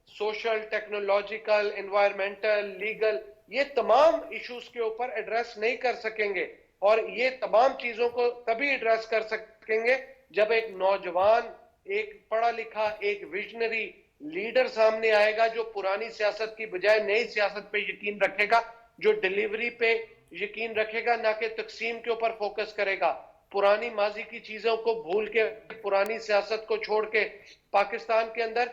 social, technological, environmental, legal, ये तमाम इश्यूज के ऊपर एड्रेस नहीं कर सकेंगे। और ये तमाम चीजों को तभी एड्रेस कर सकेंगे जब एक नौजवान, एक पढ़ा लिखा, एक विजनरी लीडर सामने आएगा जो पुरानी सियासत की बजाय नई सियासत पे यकीन रखेगा, जो डिलीवरी पे यकीन रखेगा, ना कि तकसीम के ऊपर फोकस करेगा। पुरानी माजी की चीजों को भूल के, पुरानी सियासत को छोड़ के पाकिस्तान के अंदर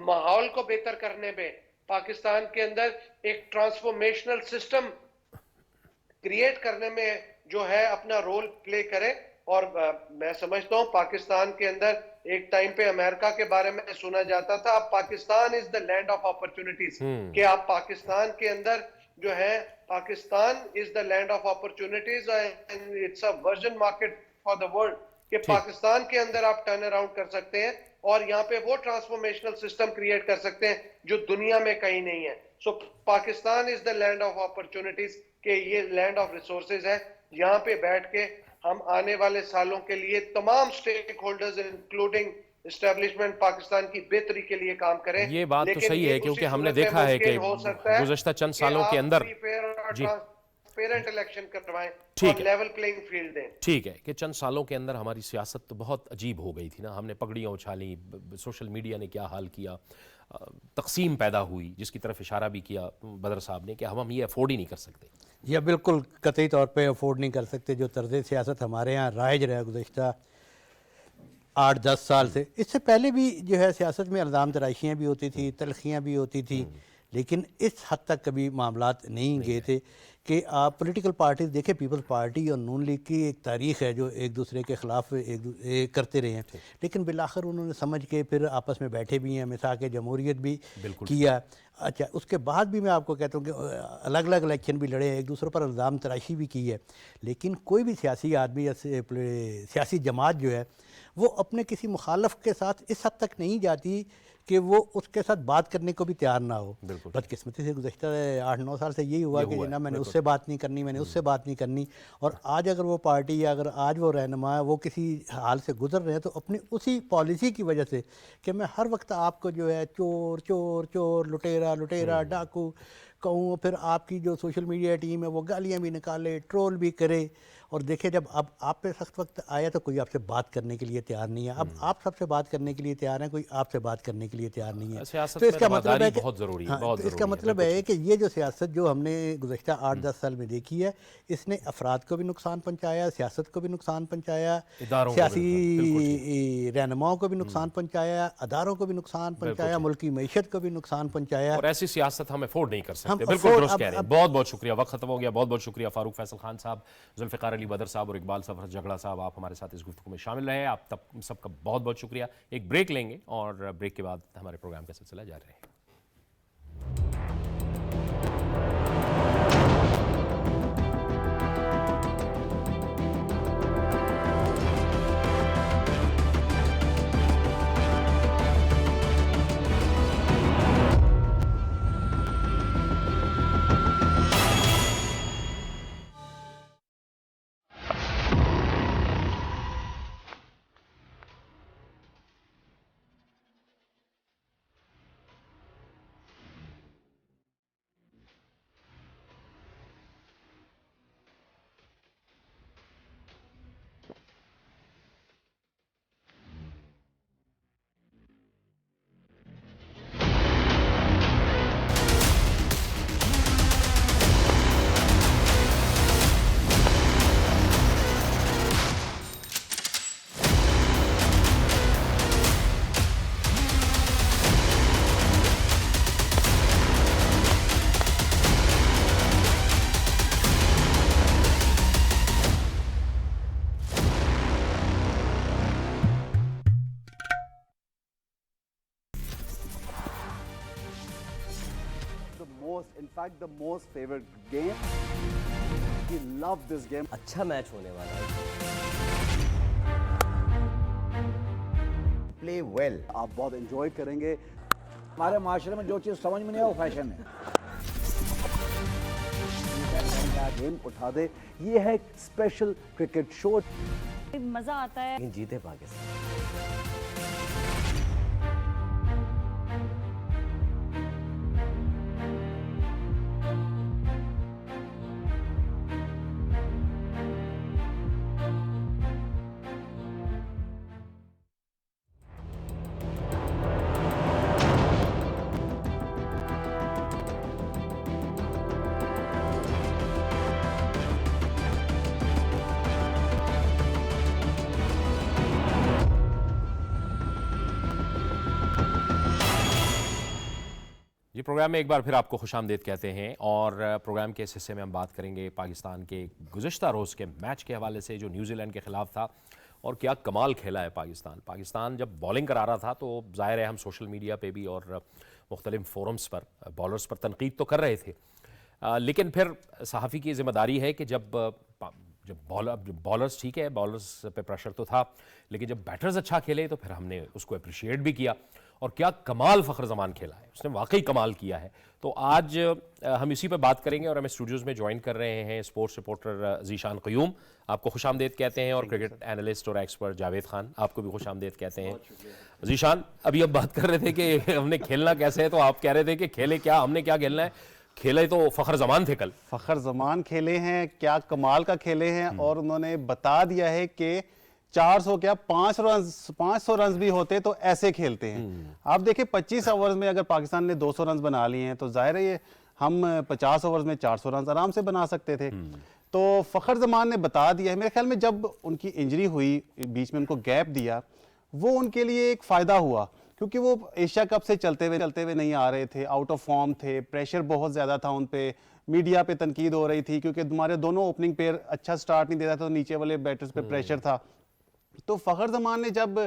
माहौल को बेहतर करने में, पाकिस्तान के अंदर एक ट्रांसफॉर्मेशनल सिस्टम क्रिएट करने में जो है अपना रोल प्ले करे। और मैं समझता हूं पाकिस्तान के अंदर एक टाइम पे अमेरिका के बारे में सुना जाता था, अब Pakistan is the land of opportunities, कि आप पाकिस्तान के अंदर जो है, Pakistan is the land of opportunities and it's a version market for the world, कि पाकिस्तान के अंदर आप टर्न अराउंड कर सकते हैं और यहाँ पे वो ट्रांसफॉर्मेशनल सिस्टम क्रिएट कर सकते हैं जो दुनिया में कहीं नहीं है। So Pakistan is the land of opportunities, के ये लैंड ऑफ रिसोर्सेज है। यहाँ पे बैठ के हम आने वाले सालों के लिए तमाम stakeholders including establishment Pakistan की बेहतरी के लिए काम करें। ये बात तो सही है, क्योंकि हमने देखा है कि गुज़श्ता चंद सालों के अंदर जी ट्रांसपेरेंट इलेक्शन करवाएं ठीक और है। लेवल प्लेइंग फील्ड दें। ठीक है कि चंद सालों के अंदर हमारी सियासत तो बहुत अजीब हो गई थी ना, हमने पगड़ियाँ उछाली, सोशल मीडिया ने क्या हाल किया, तकसीम पैदा हुई, जिसकी तरफ इशारा भी किया बदर साहब ने कि हम ये अफोर्ड ही नहीं कर सकते। या बिल्कुल कतई तौर पे अफोर्ड नहीं कर सकते। जो तर्ज सियासत हमारे यहाँ राइज रहा गुज़श्ता 8-10 साल से, इससे पहले भी जो है सियासत में इल्ज़ाम तराशियाँ भी होती थी, तलखियाँ भी होती थी, लेकिन इस हद तक कभी मामलात नहीं गए थे कि आप पॉलिटिकल पार्टीज देखें। पीपल्स पार्टी और नून लीग की एक तारीख़ है जो एक दूसरे के ख़िलाफ़ एक करते रहे हैं, लेकिन बिलाखिर उन्होंने समझ के फिर आपस में बैठे भी हैं, मिसाक जमहूरियत भी किया। अच्छा, उसके बाद भी मैं आपको कहता हूँ कि अलग अलग इलेक्शन भी लड़े हैं, एक दूसरे पर इल्ज़ाम तराशी भी की है, लेकिन कोई भी सियासी आदमी या सियासी जमात जो है वो अपने किसी मुखालफ के साथ इस हद तक नहीं जाती कि वो उसके साथ बात करने को भी तैयार ना हो। बदकिस्मती से गुज़श्ता 8-9 साल से यही हुआ कि ना मैंने उससे बात नहीं करनी, मैंने उससे बात नहीं करनी। और आज अगर वो पार्टी या अगर आज वो रहनुमा वो किसी हाल से गुजर रहे हैं तो अपनी उसी पॉलिसी की वजह से कि मैं हर वक्त आपको जो है चोर चोर चोर, लुटेरा लुटेरा, डाकू कहूँ, फिर आपकी जो सोशल मीडिया टीम है वो गालियाँ भी निकाले, ट्रोल भी करे। और देखिए, जब अब आप पे सख्त वक्त आया तो कोई आपसे बात करने के लिए तैयार नहीं है। अब आप सबसे बात करने के लिए तैयार हैं, कोई आपसे बात करने के लिए तैयार नहीं है। सियासत तो इसका में मतलब है कि बहुत ज़रूरी है, हाँ, बहुत तो इसका ज़रूरी मतलब है कि ये जो सियासत जो हमने गुज़श्ता 8-10 साल में देखी है, इसने अफराद को भी नुकसान पहुँचाया, सियासत को भी नुकसान पहुँचाया, इदारों को भी, सियासी रहनुमाओं को भी नुकसान पहुँचाया, अदारों को भी नुकसान पहुँचाया, मुल्क की मईशत को भी नुकसान पहुँचाया। और ऐसी सियासत हम अफोर्ड नहीं कर सकते। हम बिल्कुल afford- दुरुस्त कह अब- रहे हैं। बहुत बहुत शुक्रिया, वक्त खत्म हो गया। बहुत बहुत शुक्रिया फारूक फैसल खान साहब, जुल्फ़िकार अली बदर साहब और इकबाल सफर झगड़ा साहब, आप हमारे साथ इस गुफ्तगू में शामिल रहे। आप तब सबका बहुत बहुत शुक्रिया। एक ब्रेक लेंगे और ब्रेक के बाद हमारे प्रोग्राम का सिलसिला जारी रहेगा। in fact, the most favorite game. We love this game. अच्छा मैच होने वाला है। Play well. आप बहुत enjoy करेंगे। हमारे माशरे में जो चीज़ समझ में नहीं आया वो फैशन है। गेम उठा दे, ये है स्पेशल क्रिकेट शो। मजा आता है। लेकिन जीते पाकिस्तान। जी, प्रोग्राम में एक बार फिर आपको खुशामदीद कहते हैं और प्रोग्राम के इस हिस्से में हम बात करेंगे पाकिस्तान के गुज़श्ता रोज़ के मैच के हवाले से जो न्यूजीलैंड के ख़िलाफ़ था और क्या कमाल खेला है पाकिस्तान जब बॉलिंग करा रहा था तो ज़ाहिर है हम सोशल मीडिया पे भी और मुख्तलिफ फोरम्स पर बॉलर्स पर तनकीद तो कर रहे थे, लेकिन फिर सहाफ़ी की ज़िम्मेदारी है कि जब बॉलर्स ठीक है, बॉलर्स पे प्रेशर तो था, लेकिन जब बैटर्स अच्छा खेले तो फिर हमने उसको अप्रिशिएट भी किया और क्या कमाल फ़ख्र ज़मान खेला है, उसने वाकई कमाल किया है। तो आज हम इसी पे बात करेंगे और हमें स्टूडियोज़ में ज्वाइन कर रहे हैं स्पोर्ट्स रिपोर्टर ज़ीशान क़यूम, आपको खुशामदीद कहते हैं, और क्रिकेट एनालिस्ट और एक्सपर्ट जावेद खान, आपको भी खुशामदीद कहते हैं। ज़ीशान, अभी अब बात कर रहे थे कि हमने खेलना कैसे है, तो आप कह रहे थे कि खेले क्या, हमने क्या खेलना है, खेले तो फखर जमान थे कल। फखर जमान खेले हैं, क्या कमाल का खेले हैं, और उन्होंने बता दिया है कि 400 क्या 500 रन भी होते तो ऐसे खेलते हैं। आप देखिए 25 ओवर्स में अगर पाकिस्तान ने 200 रन बना लिए हैं तो जाहिर है ये हम 50 ओवर्स में 400 रन आराम से बना सकते थे। तो फखर जमान ने बता दिया है। मेरे ख्याल में जब उनकी इंजरी हुई, बीच में उनको गैप दिया, वो उनके लिए एक फायदा हुआ, क्योंकि वो एशिया कप से चलते हुए नहीं आ रहे थे, आउट ऑफ फॉर्म थे, प्रेशर बहुत ज्यादा था उन पे, मीडिया पे तनकीद हो रही थी क्योंकि तुम्हारे दोनों ओपनिंग पेयर अच्छा स्टार्ट नहीं देता था, तो नीचे वाले बैटर्स पे प्रेशर था। तो फखर जमान ने जब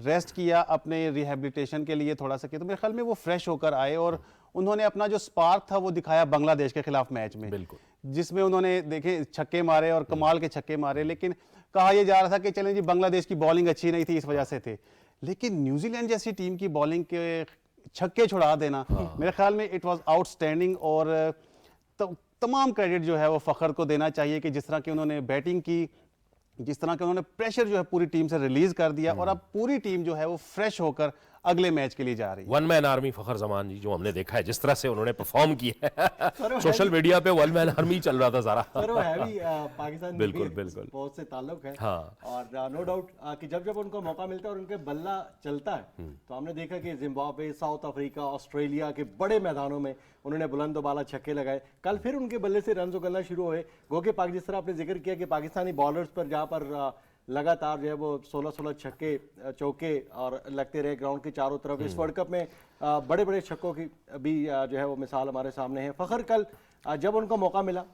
रेस्ट किया अपने रिहेबिलिटेशन के लिए थोड़ा सा किया, तो मेरे ख्याल में वो फ्रेश होकर आए और उन्होंने अपना जो स्पार्क था वो दिखाया बांग्लादेश के खिलाफ मैच में, बिल्कुल, जिसमें उन्होंने देखे छक्के मारे और कमाल के छक्के मारे। लेकिन कहा यह जा रहा था कि चलें जी बांग्लादेश की बॉलिंग अच्छी नहीं थी इस वजह से थे, लेकिन न्यूजीलैंड जैसी टीम की बॉलिंग के छक्के छुड़ा देना, मेरे ख्याल में इट वाज आउटस्टैंडिंग। और तमाम क्रेडिट जो है वो फखर को देना चाहिए कि जिस तरह की उन्होंने बैटिंग की, जिस तरह के उन्होंने प्रेशर जो है पूरी टीम से रिलीज कर दिया, और अब पूरी टीम जो है वो फ्रेश होकर अगले मैच के लिए जा रही है। वन मैन आर्मी फखर जमान जी जो हमने देखा है, जिस तरह से उन्होंने परफॉर्म किया है सोशल मीडिया पे वन मैन आर्मी चल रहा था सारा। सर वो है भी पाकिस्तान बिल्कुल बिल्कुल बहुत से ताल्लुक है। हाँ। और नो डाउट कि जब जब उनको मौका मिलता है और उनके बल्ला चलता है, तो हमने देखा कि जिम्बाब्वे, साउथ अफ्रीका, ऑस्ट्रेलिया के बड़े मैदानों में उन्होंने बुलंद बाला छक्के लगाए। कल फिर उनके बल्ले से रन उगलना शुरू हुए। गो के जिस तरह आपने जिक्र किया कि पाकिस्तानी बॉलर्स पर जहाँ पर लगातार जो है वो 16-16 छक्के चौके और लगते रहे ग्राउंड के चारों तरफ। इस वर्ल्ड कप में बड़े बड़े छक्कों की भी जो है वो मिसाल हमारे सामने है। फखर कल जब उनको मौका मिला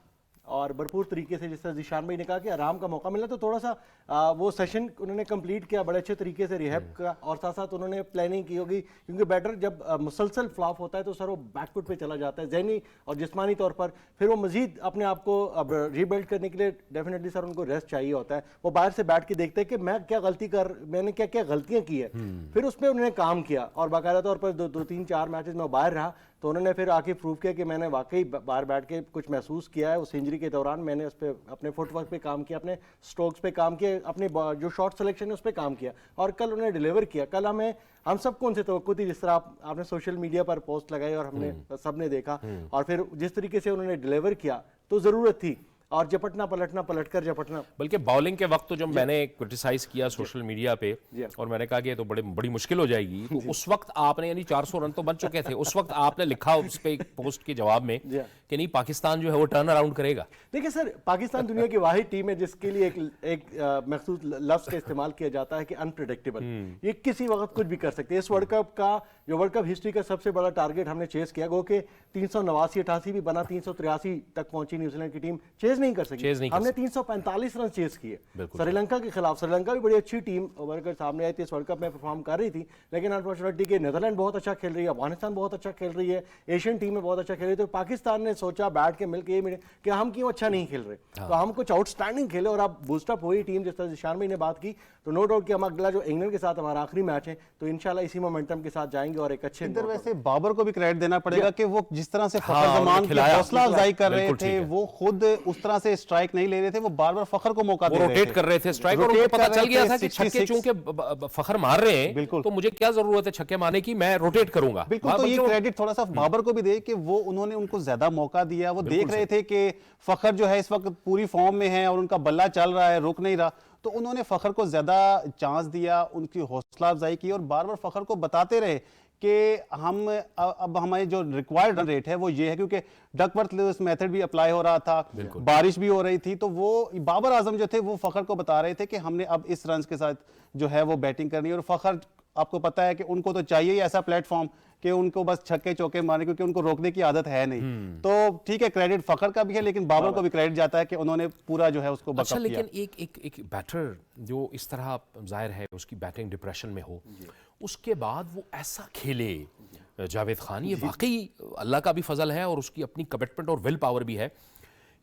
और भरपूर तरीके से, जिस तरह जिशान भाई ने कहा कि आराम का मौका मिला, तो थोड़ा सा वो सेशन उन्होंने कंप्लीट किया बड़े अच्छे तरीके से रिहैब का, और साथ साथ उन्होंने प्लानिंग की होगी, क्योंकि बैटर जब मुसलसल फ्लॉप होता है तो सर वो बैकफुट पे चला जाता है जहनी और जिस्मानी तौर पर। फिर वो मजीद अपने आप को अब रीबिल्ड करने के लिए डेफिनेटली सर उनको रेस्ट चाहिए होता है। वो बाहर से बैठ के देखते हैं कि मैं क्या मैंने क्या क्या गलतियां की है, फिर उस पर उन्होंने काम किया और बाकायदा तौर पर 2-3-4 मैचेस में बाहर रहा, तो उन्होंने फिर आके प्रूव किया कि मैंने वाकई बाहर बैठ के कुछ महसूस किया है। उस इंजरी के दौरान मैंने उस पर अपने फुटवर्क पे काम किया, अपने स्ट्रोक्स पे काम किया, अपने जो शॉट सिलेक्शन है उस पर काम किया, और कल उन्होंने डिलीवर किया। कल हम सबको उनसे तवक्कुत थी, जिस तरह आपने सोशल मीडिया पर पोस्ट लगाई और हमने सबने देखा, और फिर जिस तरीके से उन्होंने डिलीवर किया तो ज़रूरत थी, और झपटना पलटना, पलटकर झपटना। बल्कि बॉलिंग के वक्त तो जब मैंने क्रिटिसाइज किया सोशल मीडिया पे और मैंने कहा कि ये तो बड़ी मुश्किल हो जाएगी, तो उस वक्त आपने, यानी 400 रन तो बन चुके थे, उस वक्त आपने लिखा उस पे एक पोस्ट के जवाब में कि नहीं पाकिस्तान जो है वो टर्न अराउंड करेगा। देखिए सर, पाकिस्तान दुनिया की वाहिद टीम है जिसके लिए एक मखसूस लफ्ज का इस्तेमाल किया जाता है कि अनप्रेडिक्टेबल। ये किसी वक्त कुछ भी कर सकते हैं। इस वर्ल्ड कप का जो वर्ल्ड कप हिस्ट्री का सबसे बड़ा टारगेट हमने चेस किया, गो के 389-88 भी बना, 383 तक पहुंची न्यूजीलैंड की टीम, चेस नहीं कर सकी। हमने 345 रन चेस किए श्रीलंका के खिलाफ। श्रीलंका भी बड़ी अच्छी टीम उभर कर सामने आई थी, इस वर्ल्ड कप में परफॉर्म कर रही थी, लेकिन अनफॉर्चुनेटली कि नीदरलैंड बहुत अच्छा खेल रही है, अफगानिस्तान बहुत अच्छा खेल रही है, एशियन टीम में बहुत अच्छा खेल रही है। तो पाकिस्तान ने सोचा बैठ के मिलकर ये कि हम क्यों अच्छा नहीं खेल रहे, तो हम कुछ आउटस्टैंडिंग खेले और अब बूस्टअप हुई टीम। जिस तरह जिशान भाई ने बात की, तो नो डाउट कि हम अगला जो इंग्लैंड के साथ हमारा आखिरी मैच है, तो इंशाल्लाह इसी मोमेंटम के साथ जाएंगे और एक अच्छे। इधर वैसे बाबर को भी क्रेडिट देना पड़ेगा कि वो जिस तरह से फखर जमान की हौसला अफजाई कर रहे थे, वो खुद उस तरह से स्ट्राइक नहीं ले रहे थे, वो बार बार फखर को मौका दे रहे थे, रोटेट कर रहे थे स्ट्राइक, और उनको पता चल गया था कि छक्के चूंकि फखर मार रहे हैं, बिल्कुल, तो मुझे क्या जरूरत है छक्के मारने की, मैं रोटेट करूंगा। बिल्कुल, तो ये क्रेडिट थोड़ा सा बाबर को भी दे कि वो उन्होंने उनको ज्यादा मौका दिया। वो देख रहे थे कि फखर जो है इस वक्त पूरी फॉर्म में है और उनका बल्ला चल रहा है, रुक नहीं रहा, तो उन्होंने फखर को ज्यादा चांस दिया, उनकी हौसला अफजाई की और बार बार फखर को बताते रहे कि हम अब हमारे जो रिक्वायर्ड रन रेट है वो ये है, क्योंकि डकवर्थ लुईस मेथड भी अप्लाई हो रहा था, बारिश भी हो रही थी, तो वो बाबर आजम जो थे वो फखर को बता रहे थे कि हमने अब इस रन के साथ जो है वो बैटिंग करनी है। और फखर, आपको पता है कि उनको तो चाहिए ही ऐसा प्लेटफॉर्म कि उनको बस छक्के चौके मारने, क्योंकि उनको रोकने की आदत है नहीं। तो ठीक है, क्रेडिट फखर का भी है, लेकिन बाबर को भी क्रेडिट जाता है कि उन्होंने पूरा जो है उसको बकअप किया। लेकिन एक बैटर जो इस तरह जाहिर है उसकी बैटिंग डिप्रेशन में हो, उसके बाद वो ऐसा खेले जावेद खान, ये वाकई अल्लाह का भी फजल है और उसकी अपनी कमिटमेंट और विल पावर भी है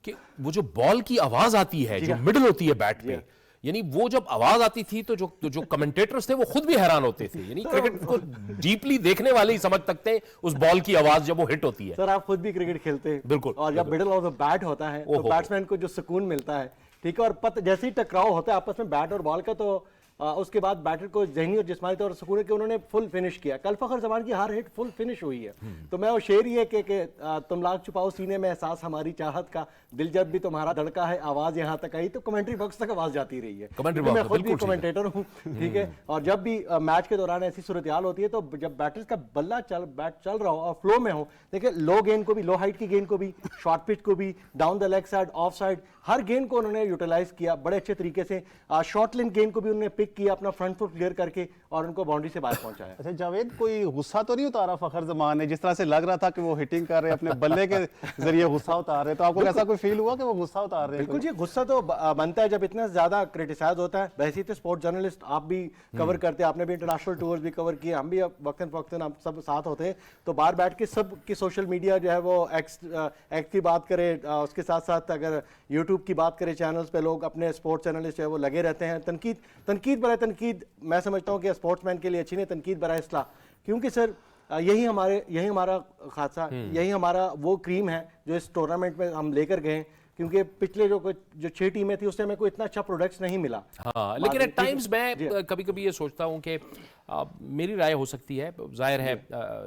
कि वो जो बॉल की आवाज आती है, जो मिडल होती है बैट पे, यानी वो जब आवाज आती थी तो जो कमेंटेटर्स थे वो खुद भी हैरान होते थे, यानी क्रिकेट को डीपली देखने वाले ही समझ सकते हैं उस बॉल की आवाज जब वो हिट होती है। सर आप खुद भी क्रिकेट खेलते हैं, बिल्कुल, और जब मिडल ऑफ द बैट होता है तो बैट्समैन को जो सुकून मिलता है, ठीक है, और जैसे ही टकराव होता है आपस में बैट और बॉल का, तो उसके बाद बैटर को जहनी और जिस्मानी तौर पर सुकून के उन्होंने फुल फिनिश किया। कल फखर जमान की हर हिट फुल फिनिश हुई है। तो मैं वो शेर ही है कि तुम लाख छुपाओ सीने में एहसास हमारी चाहत का, दिल जब भी तुम्हारा धड़का है आवाज यहाँ तक आई। तो कमेंट्री बॉक्स तक आवाज जाती रही है, कमेंट्री क्योंकि मैं बॉक्स खुद भी बिल्कुल ठीक है। कमेंटेटर हूँ, ठीक है। और जब भी मैच के दौरान ऐसी सूरत हाल होती है तो जब बैटर्स का बल्ला बैट चल रहा हो और फ्लो में हो, देखिए लो गेंद को भी, लो हाइट की गेंद को भी, शॉर्ट पिच को भी, down the leg side, off side, हर गेंद को उन्होंने यूटिलाइज किया बड़े अच्छे तरीके से। शॉर्ट लेन गेंद को भी उन्होंने पिक किया, अपना फ्रंट फुट क्लियर करके और उनको बाउंड्री से बाहर पहुंचाया। अच्छा जावेद, कोई गुस्सा तो नहीं उतारा फखर जमान ने? जिस तरह से लग रहा था कि वो हिटिंग कर रहे हैं, अपने बल्ले के जरिए गुस्सा उतार रहे, तो आपको ऐसा कोई फील हुआ कि वो गुस्सा उतार रहे हैं? बिल्कुल जी, गुस्सा तो बनता है जब इतना ज्यादा क्रिटिसाइज होता है। वैसे तो स्पोर्ट्स जर्नलिस्ट आप भी कवर करते हैं, आपने भी इंटरनेशनल टूर्स भी कवर किए, हम भी अब वक्तन फवक्तन हम सब साथ होते हैं, तो बाहर बैठ के सब की सोशल मीडिया जो है वो एक्स की बात करें, उसके साथ साथ अगर यूट्यूब की बात करें, चैनल्स पे लोग अपने स्पोर्ट्स जर्नलिस्ट जो है वो लगे रहते हैं। तनकीद बराए तनकीद मैं समझता हूँ कि स्पोर्ट्समैन के लिए अच्छी नहीं, तनकीद बराए इस्लाह, क्योंकि सर यही हमारा खासा, यही हमारा वो क्रीम है जो इस टूर्नामेंट में हम लेकर गए, क्योंकि पिछले जो 6 टीमें थी उससे हमें कोई इतना अच्छा प्रोडक्ट्स नहीं मिला। हाँ, लेकिन एट टाइम्स मैं कभी कभी ये सोचता हूँ कि मेरी राय हो सकती है, जाहिर है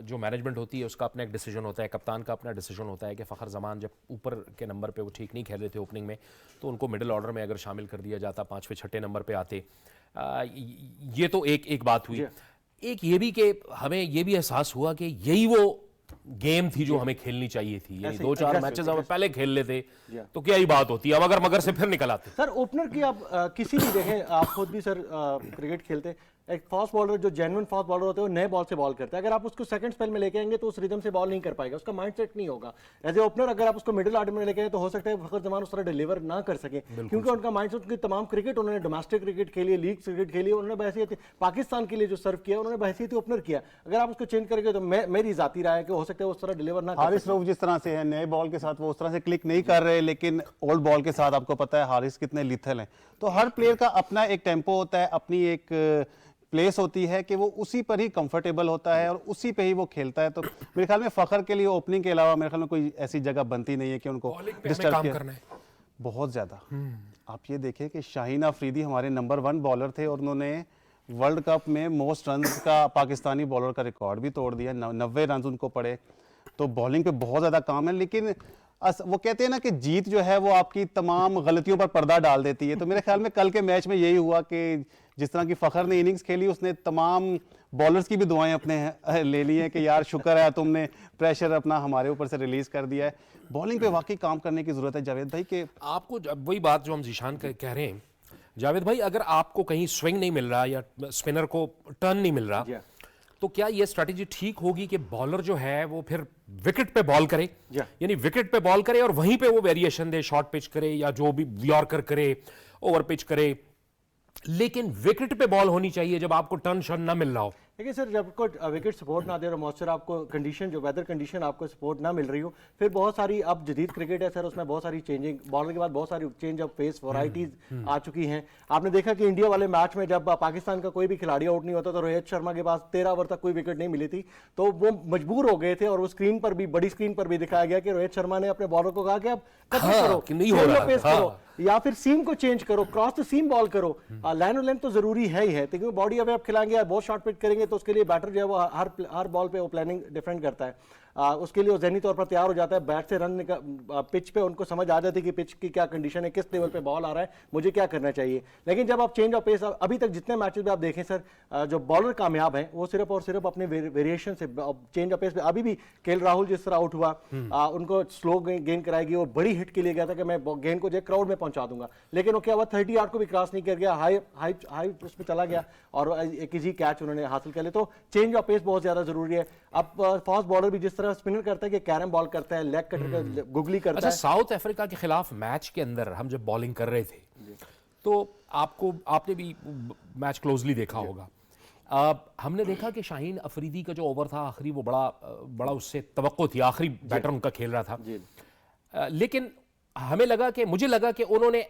जो मैनेजमेंट होती है उसका अपना एक डिसीजन होता है, कप्तान का अपना डिसीजन होता है कि फ़खर जमान जब ऊपर के नंबर पे वो ठीक नहीं खेल रहे थे ओपनिंग में, तो उनको मिडिल ऑर्डर में अगर शामिल कर दिया जाता, 5वें 6ठे नंबर पे आते। ये तो एक बात हुई। एक ये भी कि हमें ये भी एहसास हुआ कि यही वो गेम थी जो हमें खेलनी चाहिए थी, यानी 2-4 मैचेस हम पहले खेल लेते तो क्या ही बात होती, अब अगर मगर से फिर निकल आते। सर ओपनर की आप किसी भी देखें, आप खुद भी सर क्रिकेट खेलते, एक फास्ट बॉलर जो जेन्युइन फास्ट बॉलर होते हैं वो नए बॉल से बॉल करता है। अगर आप उसको सेकंड स्पेल में लेके आएंगे तो उस रिदम से बॉल नहीं कर पाएगा, उसका माइंडसेट नहीं होगा। एज ए ओपनर अगर आप उसको मिडिल ऑर्डर में लेके आए तो हो सकता है फखर जमान उस तरह डिलीवर ना कर सके, क्योंकि उनका माइंडसेट, उनकी तमाम क्रिकेट उन्होंने डोमेस्टिक क्रिकेट खेली, लीग क्रिकेट खेली, उन्होंने बहसीत पाकिस्तान के लिए जो सर्व किया उन्होंने बहसीत ओपनर किया। अगर आप उसको चेंज करेंगे तो मेरी जाती राय है कि हो सकता है उस तरह डिलीवर ना कर हारिस रऊफ जिस तरह से है, नए बॉल के साथ वो उस तरह से क्लिक नहीं कर रहे, लेकिन ओल्ड बॉल के साथ आपको पता है हारिस कितने लिथल हैं। तो हर प्लेयर का अपना एक टेम्पो होता है, अपनी एक प्लेस होती है कि वो उसी पर ही कंफर्टेबल होता है और उसी पे ही वो खेलता है। तो मेरे ख्याल में फखर के लिए ओपनिंग के अलावा मेरे ख्याल में कोई ऐसी जगह बनती नहीं है कि उनको डिस्टर्ब करना है बहुत ज्यादा। आप ये देखें कि शाहीन अफरीदी हमारे नंबर 1 बॉलर थे और उन्होंने वर्ल्ड कप में मोस्ट रन्स का पाकिस्तानी बॉलर का रिकॉर्ड भी तोड़ दिया, 90 रन उनको पड़े। तो बॉलिंग पे बहुत ज्यादा काम है, लेकिन वो कहते हैं ना कि जीत जो है वो आपकी तमाम गलतियों पर पर्दा डाल देती है। तो मेरे ख्याल में कल के मैच में यही हुआ कि जिस तरह की फखर ने इनिंग्स खेली, उसने तमाम बॉलर्स की भी दुआएं अपने ले ली हैं कि यार शुक्र है तुमने प्रेशर अपना हमारे ऊपर से रिलीज कर दिया है। बॉलिंग पे वाकई काम करने की जरूरत है जावेद भाई। के आपको वही बात जो हम जीशान कह रहे हैं जावेद भाई, अगर आपको कहीं स्विंग नहीं मिल रहा या स्पिनर को टर्न नहीं मिल रहा, तो क्या ये स्ट्रेटेजी ठीक होगी कि बॉलर जो है वो फिर विकेट पे बॉल करे, यानी विकेट पे बॉल करे और वहीं पे वो वेरिएशन दे, शॉर्ट पिच करे या जो भी यॉर्कर करे, ओवर पिच करे, लेकिन विकेट पे बॉल होनी चाहिए जब आपको टर्न शर्न ना मिल रहा हो। देखिए सर, जब को विकेट सपोर्ट ना दे और मॉइस्चर आपको कंडीशन, जो वेदर कंडीशन आपको सपोर्ट ना मिल रही हो, फिर बहुत सारी अब जदीद क्रिकेट है सर, उसमें बहुत सारी चेंजिंग, बॉलर के बाद बहुत सारी चेंज ऑफ पेस वैरायटीज आ चुकी हैं। आपने देखा कि इंडिया वाले मैच में जब पाकिस्तान का कोई भी खिलाड़ी आउट नहीं होता तो रोहित शर्मा के पास 13 ओवर तक कोई विकेट नहीं मिली थी, तो वो मजबूर हो गए थे और वो स्क्रीन पर भी, बड़ी स्क्रीन पर भी दिखाया गया कि रोहित शर्मा ने अपने बॉलर को कहा कि अब पेस करो या फिर सीम को चेंज करो, क्रॉस द सीम बॉल करो। लाइन और लेंथ तो जरूरी है ही है, क्योंकि बॉडी अगर आप खिलाएंगे, बहुत शॉर्ट पिच करेंगे तो उसके लिए बैटर जो है वो हर बॉल पे वो प्लानिंग डिफरेंट करता है। उसके लिए वो ज़हनी तौर पर तैयार हो जाता है, बैट से रन पिच पे उनको समझ आ जाती है कि पिच की क्या कंडीशन है, किस लेवल पे बॉल आ रहा है, मुझे क्या करना चाहिए। लेकिन जब आप चेंज ऑफ पेस, अभी तक जितने मैचेस में आप देखें सर, जो बॉलर कामयाब हैं वो सिर्फ और सिर्फ अपने वेरिएशन से, चेंज ऑफ पेस पे। अभी भी केएल राहुल जिस तरह आउट हुआ, उनको स्लो गेंद कराएगी, वो बड़ी हिट के लिए गया था कि मैं गेंद को जो क्राउड में पहुंचा दूंगा, लेकिन वो क्या हुआ, 30 यार्ड को भी क्रॉस नहीं कर गया, हाई उस पर चला गया और एक इजी कैच उन्होंने हासिल कर लिया। तो चेंज ऑफ पेस बहुत ज्यादा जरूरी है। अब फास्ट बॉलर भी जिस तरह स्पिनर करता है कि कैरम बॉल करता है, लेग कटर गुगली करता है। साउथ अफ्रीका के खिलाफ मैच के अंदर हम जब बॉलिंग कर रहे थे तो आपने भी मैच क्लोजली देखा होगा, हमने देखा कि शाहीन अफरीदी का जो ओवर था आखिरी, वो बड़ा उससे तवक्को थी, आखिरी बैटर उनका खेल रहा था, लेकिन मुझे लगा कि उन्होंने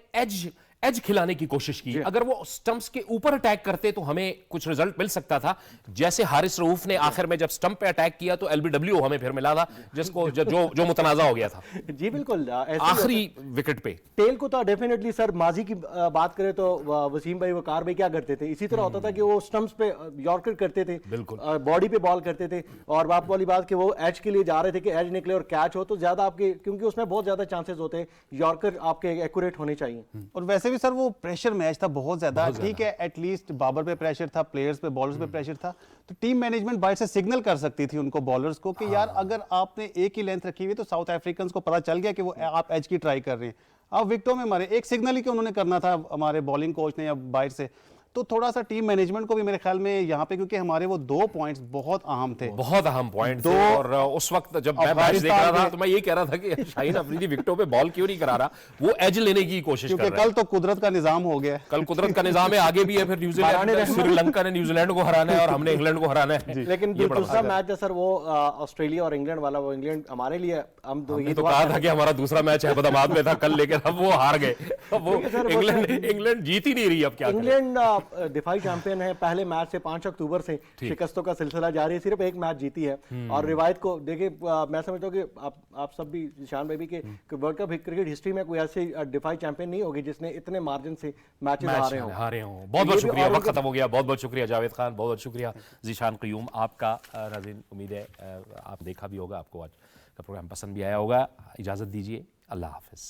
एज खिलाने की कोशिश की। अगर वो स्टंप्स के ऊपर अटैक करते तो हमें कुछ रिजल्ट मिल सकता था। जैसे हारिस रऊफ ने आखिर में जब स्टंप पे अटैक किया तो एलबीडब्ल्यू हमें फिर मिला था, जिसको जो मुतनाजा हो गया था जी बिल्कुल आखिरी विकेट पे। टेल को तो डेफिनेटली सर माजी की बात करें तो वसीम भाई वकार भाई क्या करते थे, इसी तरह होता था कि वो स्टंप्स पे यॉर्कर करते थे, बिल्कुल बॉडी पे बॉल करते थे। और बाप वाली बात कि वो एज के लिए जा रहे थे कि एज निकले और कैच हो तो ज्यादा आपके, क्योंकि उसमें बहुत ज्यादा चांसेस होते हैं, यॉर्कर आपके एक्यूरेट होने चाहिए। और वैसे भी सर वो प्रेशर मैच था बहुत ज्यादा। ठीक है, एटलीस्ट बाबर पे प्रेशर था, प्लेयर्स पे, बॉलर्स पे प्रेशर था, तो टीम मैनेजमेंट बाहर से सिग्नल कर सकती थी उनको, बॉलर्स को, कि यार अगर आपने एक ही लेंथ रखी हुई तो साउथ अफ्रीकन को पता चल गया कि वो आप एज की ट्राई कर रहे हैं, आप विकेटों में मारे। एक सिग्नल ही कि उन्होंने करना था हमारे बॉलिंग कोच ने या बाहर से। तो थोड़ा सा टीम मैनेजमेंट को भी मेरे ख्याल में यहाँ पे, क्योंकि हमारे वो 2 पॉइंट्स बहुत अहम थे, बहुत अहम पॉइंट थे। और उस वक्त जब मैं मैच देख रहा था तो मैं ये कह रहा था कि शाहीन अफरीदी विकेटों पे बॉल क्यों नहीं करा रहा, वो एज लेने की कोशिश कर रहा है। कल तो कुदरत का निजाम हो गया, कल कुदरत का निजाम है, आगे भी है, फिर न्यूजीलैंड, श्रीलंका ने न्यूजीलैंड को हराना है और हमने इंग्लैंड को हराना है। लेकिन दूसरा मैच है सर वो ऑस्ट्रेलिया और इंग्लैंड वाला, वो इंग्लैंड हमारे लिए हमने तो कहा था कि हमारा दूसरा मैच अहमदाबाद में था कल, लेकिन अब वो हार गए। अब वो इंग्लैंड जीत ही नहीं रही। अब क्या इंग्लैंड दिफाई चैंपियन है, पहले मैच से 5 अक्टूबर से शिकस्तों का सिलसिला जारी है, सिर्फ एक मैच जीती है। और रिवायत को देखिए, मैं समझता हूँ कि आप सब भी, शान भाई भी, कि वर्ल्ड कप क्रिकेट हिस्ट्री में कोई ऐसी डिफाई चैंपियन नहीं होगी जिसने इतने मार्जिन से मैचेस हारे हों। बहुत बहुत शुक्रिया, वक्त खत्म हो गया। बहुत बहुत शुक्रिया जावेद खान, बहुत बहुत शुक्रिया ज़ीशान क़य्यूम आपका। नाज़रीन, उम्मीद है आप देखा भी होगा, आपको आज का प्रोग्राम पसंद भी आया होगा। इजाज़त दीजिए, अल्लाह हाफ़िज़।